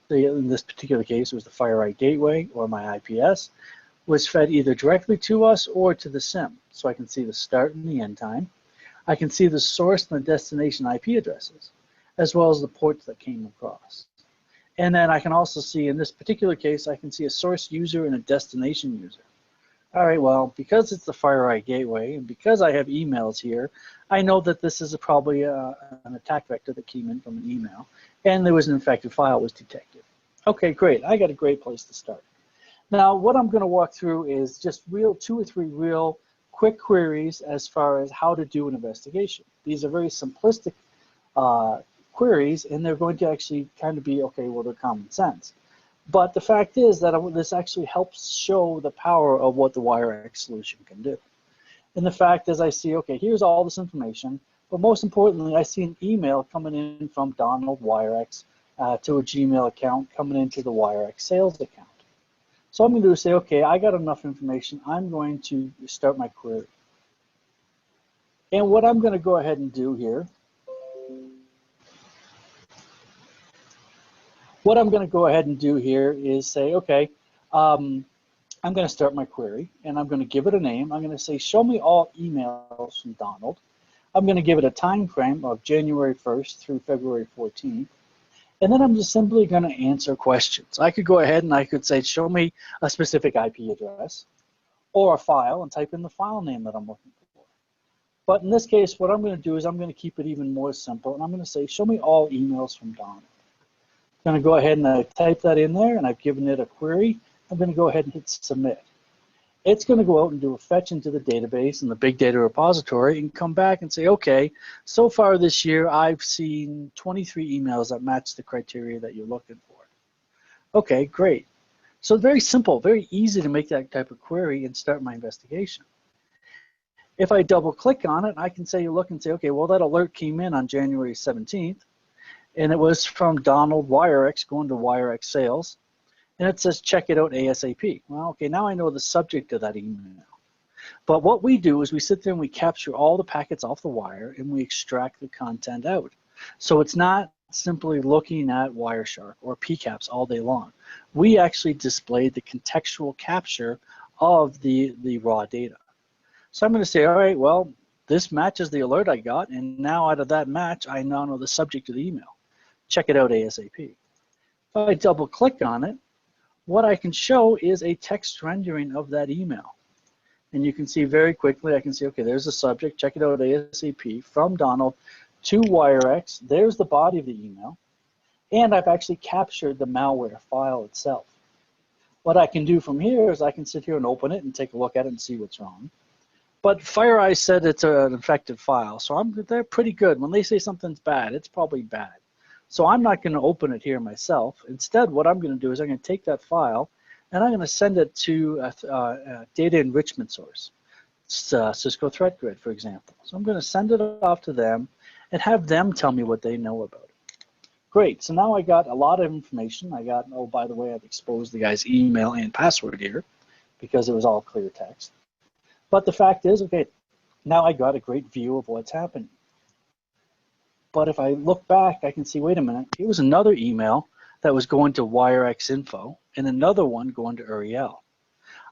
Speaker 4: in this particular case, it was the FireEye gateway or my IPS, was fed either directly to us or to the SIM. So I can see the start and the end time. I can see the source and the destination IP addresses, as well as the ports that came across. And then I can also see, in this particular case, I can see a source user and a destination user. All right, well, because it's the FireEye gateway, and because I have emails here, I know that this is probably an attack vector that came in from an email, and there was an infected file was detected. Okay, great. I got a great place to start. Now, what I'm going to walk through is just 2 or 3 real quick queries as far as how to do an investigation. These are very simplistic queries, and they're going to actually kind of be, okay, well, they're common sense. But the fact is that this actually helps show the power of what the WireX solution can do. And the fact is I see, okay, here's all this information, but most importantly, I see an email coming in from Donald WireX to a Gmail account coming into the WireX sales account. So I'm going to do is say, okay, I got enough information. I'm going to start my query. And what I'm going to go ahead and do here, is say, okay, I'm going to start my query, and I'm going to give it a name. I'm going to say, show me all emails from Donald. I'm going to give it a time frame of January 1st through February 14th. And then I'm just simply going to answer questions. I could go ahead and I could say, show me a specific IP address or a file and type in the file name that I'm looking for. But in this case, what I'm going to do is I'm going to keep it even more simple. And I'm going to say, show me all emails from Donald. I'm going to go ahead and I type that in there, and I've given it a query. I'm going to go ahead and hit submit. It's going to go out and do a fetch into the database in the big data repository and come back and say, okay, so far this year I've seen 23 emails that match the criteria that you're looking for. Okay, great. So very simple, very easy to make that type of query and start my investigation. If I double click on it, I can say, look and say, okay, well, that alert came in on January 17th, and it was from Donald WireX going to WireX sales. And it says, check it out ASAP. Well, okay, now I know the subject of that email. But what we do is we sit there and we capture all the packets off the wire and we extract the content out. So it's not simply looking at Wireshark or PCAPs all day long. We actually displayed the contextual capture of the raw data. So I'm going to say, all right, well, this matches the alert I got, and now out of that match, I now know the subject of the email. Check it out ASAP. If I double click on it, what I can show is a text rendering of that email. And you can see very quickly, I can see, okay, there's the subject, check it out ASAP, from Donald to WireX. There's the body of the email. And I've actually captured the malware file itself. What I can do from here is I can sit here and open it and take a look at it and see what's wrong. But FireEye said it's an infected file, so they're pretty good. When they say something's bad, it's probably bad. So I'm not going to open it here myself. Instead, what I'm going to do is I'm going to take that file and I'm going to send it to a data enrichment source, Cisco Threat Grid, for example. So I'm going to send it off to them and have them tell me what they know about it. Great, so now I got a lot of information. I got, oh, by the way, I've exposed the guy's email and password here because it was all clear text. But the fact is, okay, now I got a great view of what's happening. But if I look back, I can see, wait a minute, here was another email that was going to WireX info and another one going to Uriel.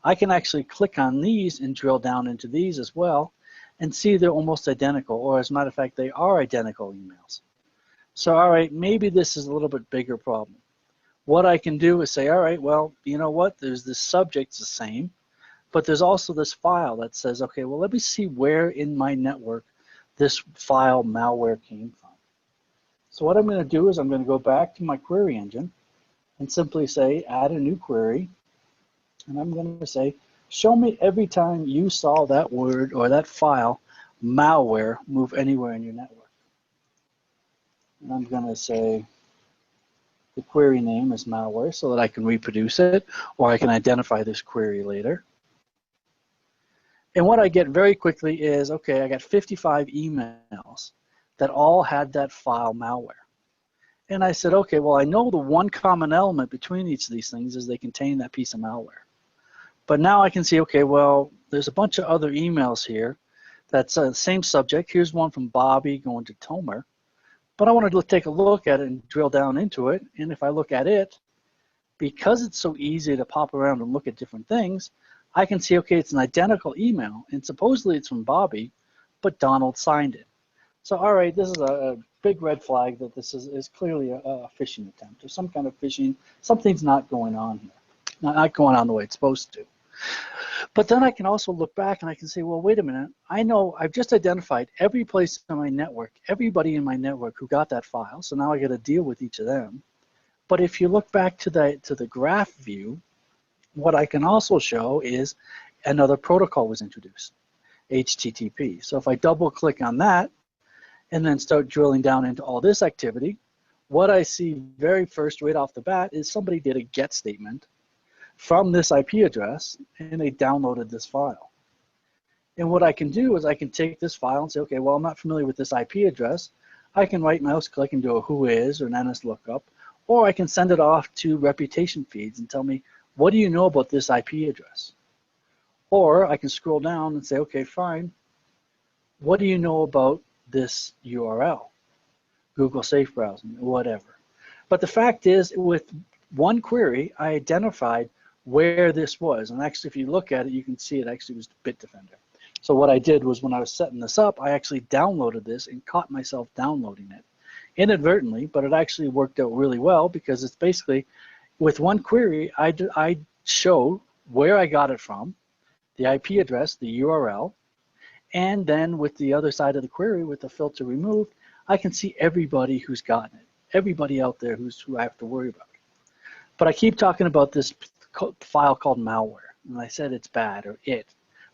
Speaker 4: I can actually click on these and drill down into these as well and see they're almost identical, or as a matter of fact, they are identical emails. So, all right, maybe this is a little bit bigger problem. What I can do is say, all right, well, you know what, there's this subject's the same, but there's also this file that says, okay, well, let me see where in my network this file malware came from. So what I'm going to do is I'm going to go back to my query engine and simply say, add a new query. And I'm going to say, show me every time you saw that word or that file, malware, move anywhere in your network. And I'm going to say the query name is malware so that I can reproduce it, or I can identify this query later. And what I get very quickly is, okay, I got 55 emails that all had that file malware. And I said, okay, well, I know the one common element between each of these things is they contain that piece of malware. But now I can see, okay, well, there's a bunch of other emails here that's the same subject. Here's one from Bobby going to Tomer. But I wanted to take a look at it and drill down into it. And if I look at it, because it's so easy to pop around and look at different things, I can see, okay, it's an identical email, and supposedly it's from Bobby, but Donald signed it. So, all right, this is a big red flag that this is clearly a phishing attempt or some kind of phishing. Something's not going on here, not going on the way it's supposed to. But then I can also look back and I can say, well, wait a minute. I know I've just identified every place in my network, everybody in my network who got that file. So now I got to deal with each of them. But if you look back to the graph view, what I can also show is another protocol was introduced, HTTP. So if I double click on that and then start drilling down into all this activity, what I see very first right off the bat is somebody did a GET statement from this IP address and they downloaded this file. And what I can do is I can take this file and say, okay, well, I'm not familiar with this IP address. I can right mouse click and do a whois or an NSLOOKUP, or I can send it off to reputation feeds and tell me, what do you know about this IP address? Or I can scroll down and say, okay, fine. What do you know about this URL? Google Safe Browsing, whatever. But the fact is, with one query, I identified where this was. And actually, if you look at it, you can see it actually was Bitdefender. So what I did was when I was setting this up, I actually downloaded this and caught myself downloading it inadvertently, but it actually worked out really well because it's basically, with one query, I show where I got it from, the IP address, the URL, and then with the other side of the query, with the filter removed, I can see everybody who's gotten it, everybody out there who I have to worry about. But I keep talking about this file called malware, and I said it's bad or it,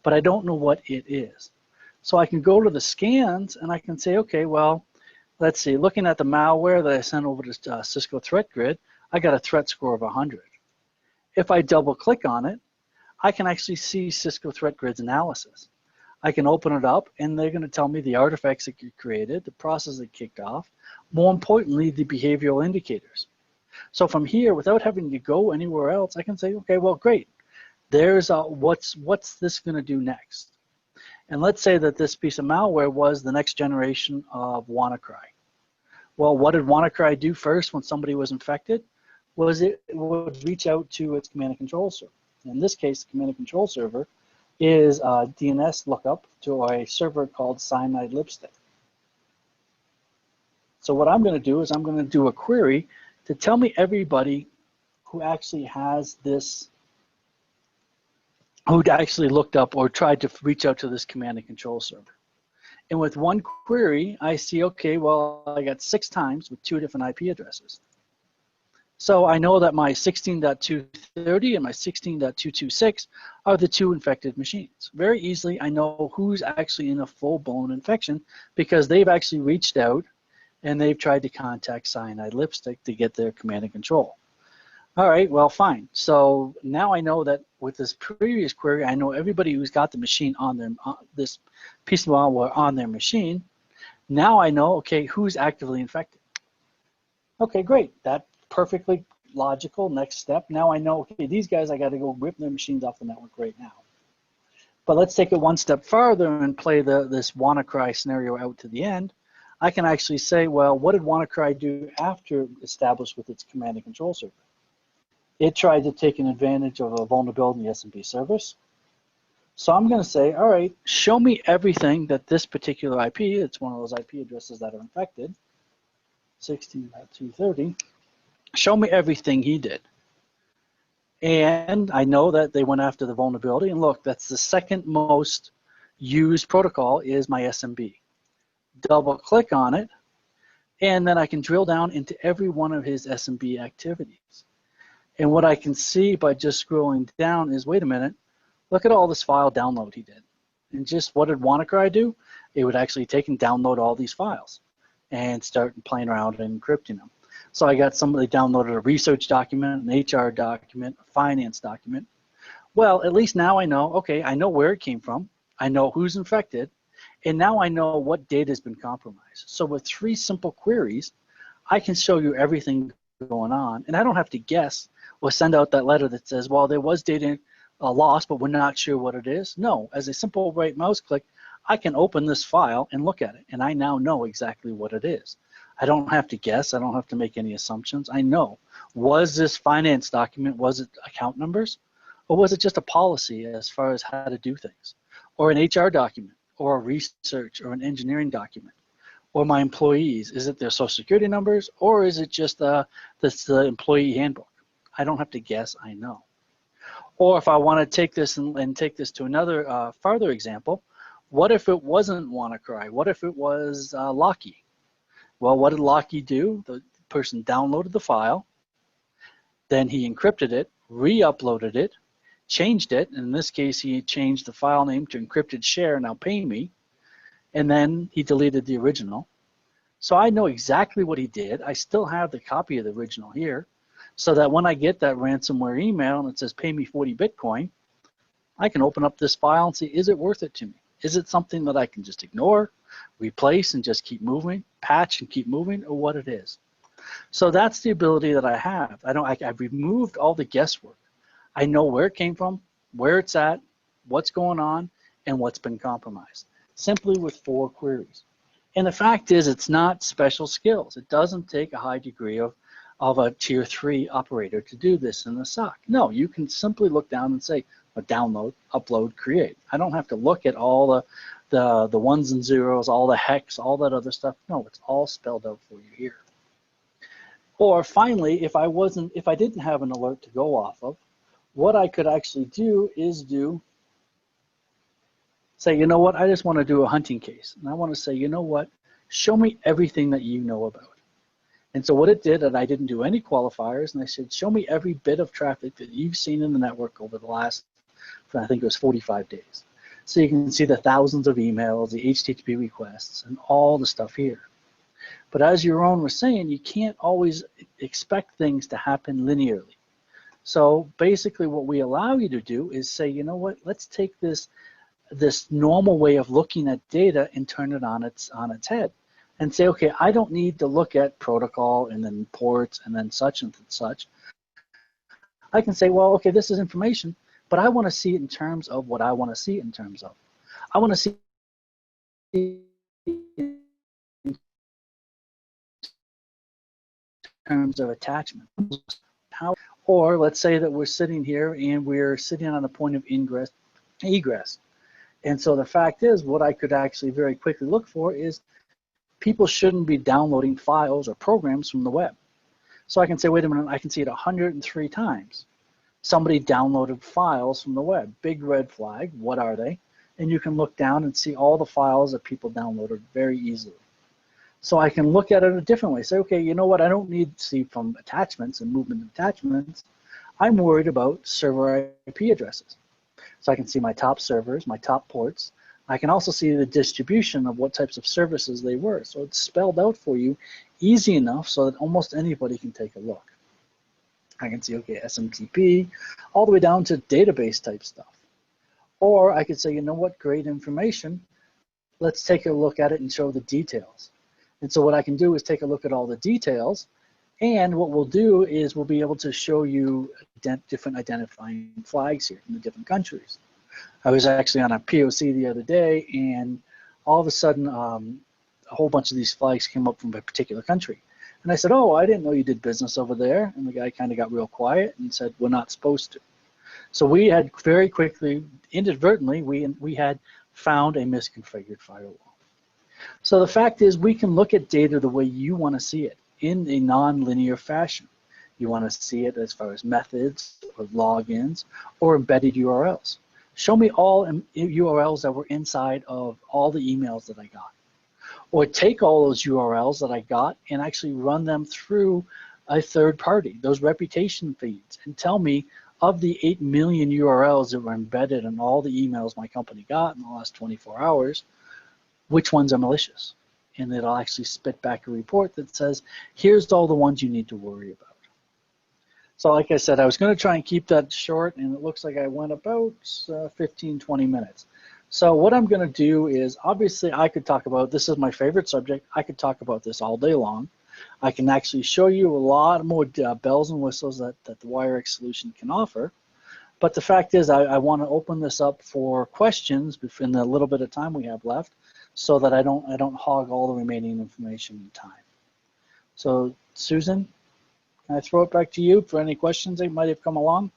Speaker 4: but I don't know what it is. So I can go to the scans and I can say, okay, well, let's see, looking at the malware that I sent over to Cisco Threat Grid, I got a threat score of 100. If I double click on it, I can actually see Cisco Threat Grid's analysis. I can open it up and they're going to tell me the artifacts that get created, the process that kicked off, more importantly, the behavioral indicators. So from here, without having to go anywhere else, I can say, okay, well, great. There's what's this going to do next? And let's say that this piece of malware was the next generation of WannaCry. Well, what did WannaCry do first when somebody was infected? Was it would reach out to its command and control server. In this case, the command and control server is a DNS lookup to a server called cyanide lipstick. So what I'm going to do is I'm going to do a query to tell me everybody who actually has this, who'd actually looked up or tried to reach out to this command and control server. And with one query, I see, okay, well, I got 6 times with 2 different IP addresses. So I know that my 16.230 and my 16.226 are the 2 infected machines. Very easily, I know who's actually in a full-blown infection because they've actually reached out and they've tried to contact Cyanide Lipstick to get their command and control. All right, well, fine. So now I know that with this previous query, I know everybody who's got the machine on their, this piece of malware on their machine. Now I know, okay, who's actively infected. Okay, great. That's perfectly logical. Next step. Now I know, okay, these guys, I got to go rip their machines off the network right now. But let's take it one step further and play this WannaCry scenario out to the end. I can actually say, well, what did WannaCry do after established with its command and control server? It tried to take an advantage of a vulnerability in the SMB service. So I'm going to say, all right, show me everything that this particular IP, it's one of those IP addresses that are infected, 16.230, show me everything he did. And I know that they went after the vulnerability. And look, that's the second most used protocol is my SMB. Double click on it, and then I can drill down into every one of his SMB activities. And what I can see by just scrolling down is, wait a minute, look at all this file download he did. And just what did WannaCry do? It would actually take and download all these files and start playing around and encrypting them. So I got somebody downloaded a research document, an HR document, a finance document. Well, at least now I know, okay, I know where it came from. I know who's infected. And now I know what data has been compromised. So with 3 simple queries, I can show you everything going on. And I don't have to guess or send out that letter that says, well, there was data lost, but we're not sure what it is. No, as a simple right mouse click, I can open this file and look at it. And I now know exactly what it is. I don't have to guess. I don't have to make any assumptions. I know. Was this finance document, was it account numbers? Or was it just a policy as far as how to do things? Or an HR document, or a research, or an engineering document? Or my employees, is it their social security numbers, or is it just the employee handbook? I don't have to guess, I know. Or if I want to take this and take this to another further example, what if it wasn't WannaCry? What if it was Locky? Well, what did Locky do? The person downloaded the file, then he encrypted it, re-uploaded it, changed it. In this case, he changed the file name to encrypted share, now pay me, and then he deleted the original. So I know exactly what he did. I still have the copy of the original here, so that when I get that ransomware email and it says pay me 40 Bitcoin, I can open up this file and see, is it worth it to me? Is it something that I can just ignore, replace and just keep moving, patch and keep moving, or what it is? So that's the ability that I have. I've removed all the guesswork. I know where it came from, where it's at, what's going on, and what's been compromised, simply with 4 queries. And the fact is, it's not special skills. It doesn't take a high degree of a tier 3 operator to do this in the SOC. No, you can simply look down and say, download, upload, create. I don't have to look at all the ones and zeros, all the hex, all that other stuff. No, it's all spelled out for you here. Or finally, if I didn't have an alert to go off of, what I could actually do is say, you know what, I just want to do a hunting case. And I want to say, you know what, show me everything that you know about. And so what it did, and I didn't do any qualifiers, and I said, show me every bit of traffic that you've seen in the network over the last, I think it was 45 days. So you can see the thousands of emails, the HTTP requests, and all the stuff here. But as Yaron was saying, you can't always expect things to happen linearly. So basically what we allow you to do is say, you know what, let's take this normal way of looking at data and turn it on its head. And say, okay, I don't need to look at protocol and then ports and then such and such. I can say, well, okay, this is information, but I want to see it in terms of what I want to see it in terms of. I want to see in terms of attachment. Or let's say that we're sitting here and we're sitting on a point of ingress egress. And so the fact is, what I could actually very quickly look for is people shouldn't be downloading files or programs from the web. So I can say, wait a minute, I can see it 103 times. Somebody downloaded files from the web. Big red flag, what are they? And you can look down and see all the files that people downloaded very easily. So I can look at it a different way. Say, okay, you know what, I don't need to see from attachments and movement of attachments. I'm worried about server IP addresses. So I can see my top servers, my top ports. I can also see the distribution of what types of services they were. So it's spelled out for you easy enough so that almost anybody can take a look. I can see, okay, SMTP, all the way down to database type stuff. Or I could say, you know what, great information. Let's take a look at it and show the details. And so what I can do is take a look at all the details. And what we'll do is we'll be able to show you different identifying flags here from the different countries. I was actually on a POC the other day, and all of a sudden, a whole bunch of these flags came up from a particular country. And I said, oh, I didn't know you did business over there. And the guy kind of got real quiet and said, we're not supposed to. So we had very quickly, inadvertently, we had found a misconfigured firewall. So the fact is, we can look at data the way you want to see it in a non-linear fashion. You want to see it as far as methods or logins or embedded URLs. Show me all URLs that were inside of all the emails that I got. Or take all those URLs that I got and actually run them through a third party, those reputation feeds, and tell me of the 8 million URLs that were embedded in all the emails my company got in the last 24 hours, which ones are malicious. And it'll actually spit back a report that says, here's all the ones you need to worry about. So like I said, I was going to try and keep that short, and it looks like I went about 15, 20 minutes. So what I'm going to do is, obviously I could talk about, this is my favorite subject, I could talk about this all day long. I can actually show you a lot more bells and whistles that the WireX solution can offer. But the fact is, I want to open this up for questions in the little bit of time we have left, so that I don't hog all the remaining information and time. So Susan, can I throw it back to you for any questions that might have come along?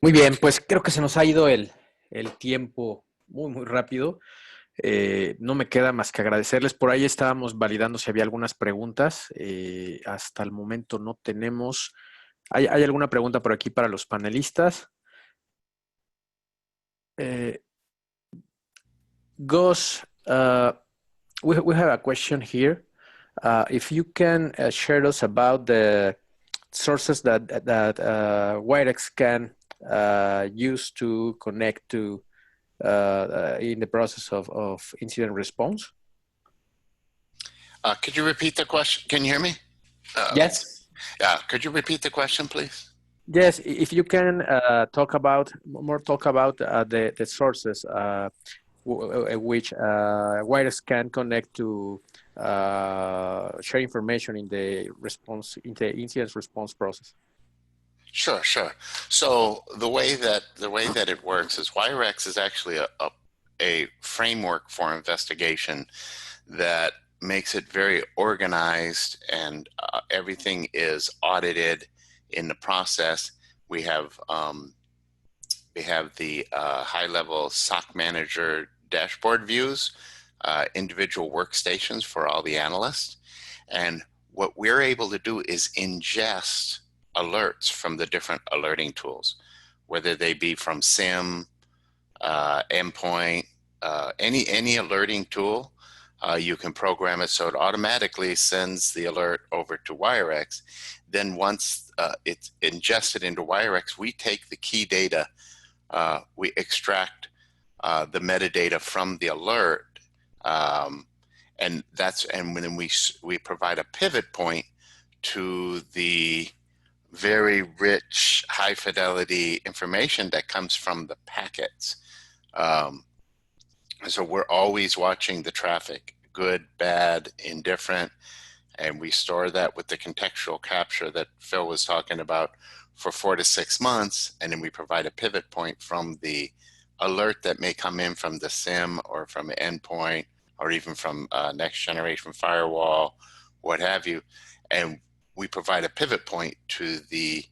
Speaker 1: Muy bien, pues creo que se nos ha ido el tiempo muy rápido. No me queda más que agradecerles. Por ahí estábamos validando si había algunas preguntas. Hasta el momento no tenemos. ¿Hay alguna pregunta por aquí para los panelistas? Gus, we have a question here. If you can share us about the sources that WireX can use to connect to in the process of incident response.
Speaker 5: Could you repeat the question? Can you hear me?
Speaker 1: Yes.
Speaker 5: Yeah. Could you repeat the question, please?
Speaker 1: Yes. If you can talk about the sources which WireX can connect to share information in the incident response process.
Speaker 5: Sure. So the way that it works is WireX is actually a framework for investigation that makes it very organized, and everything is audited in the process. We have the high-level SOC manager dashboard views, individual workstations for all the analysts, and what we're able to do is ingest alerts from the different alerting tools, whether they be from SIM, endpoint, any alerting tool. You can program it so it automatically sends the alert over to WireX. Then once it's ingested into WireX, we take the key data, we extract the metadata from the alert, and then we provide a pivot point to the very rich, high fidelity information that comes from the packets. So we're always watching the traffic, good, bad, indifferent, And we store that with the contextual capture that Phil was talking about for 4 to 6 months. And then we provide a pivot point from the alert that may come in from the SIM or from endpoint or even from next generation firewall, what have you. And we provide a pivot point to the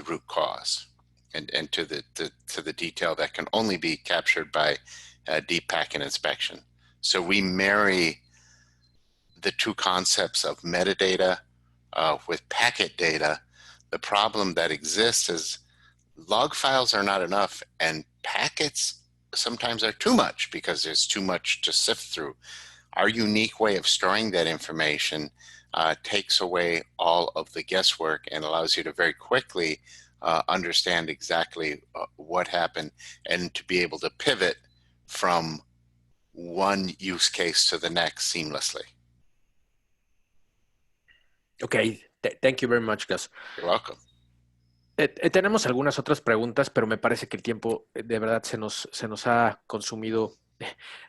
Speaker 5: root cause and to the detail that can only be captured by deep packet inspection. So we marry the two concepts of metadata with packet data. The problem that exists is log files are not enough, and packets sometimes are too much because there's too much to sift through. Our unique way of storing that information takes away all of the guesswork and allows you to very quickly understand exactly what happened and to be able to pivot from one use case to the next seamlessly.
Speaker 1: Okay, thank you very much, Gus.
Speaker 5: You're welcome.
Speaker 1: Tenemos algunas otras preguntas, pero me parece que el tiempo de verdad se nos ha consumido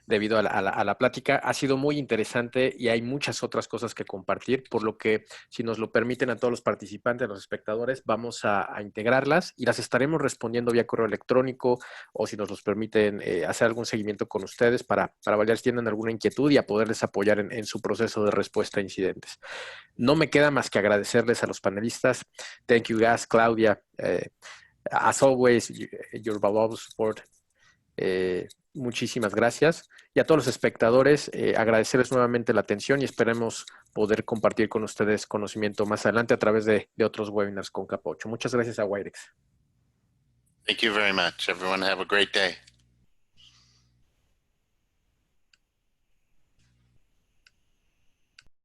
Speaker 1: debido a la plática. Ha sido muy interesante y hay muchas otras cosas que compartir, por lo que si nos lo permiten a todos los participantes, a los espectadores, vamos a integrarlas y las estaremos respondiendo vía correo electrónico o si nos los permiten hacer algún seguimiento con ustedes para validar si tienen alguna inquietud y a poderles apoyar en su proceso de respuesta a incidentes. No me queda más que agradecerles a los panelistas. Thank you, Gus, Claudia. As always, your valuable support. Muchísimas gracias. Y a todos los espectadores, agradecerles nuevamente la atención y esperemos poder compartir con ustedes conocimiento más adelante a través de otros webinars con Capa 8. Muchas gracias a Wirex.
Speaker 5: Thank you very much. Everyone have a great day.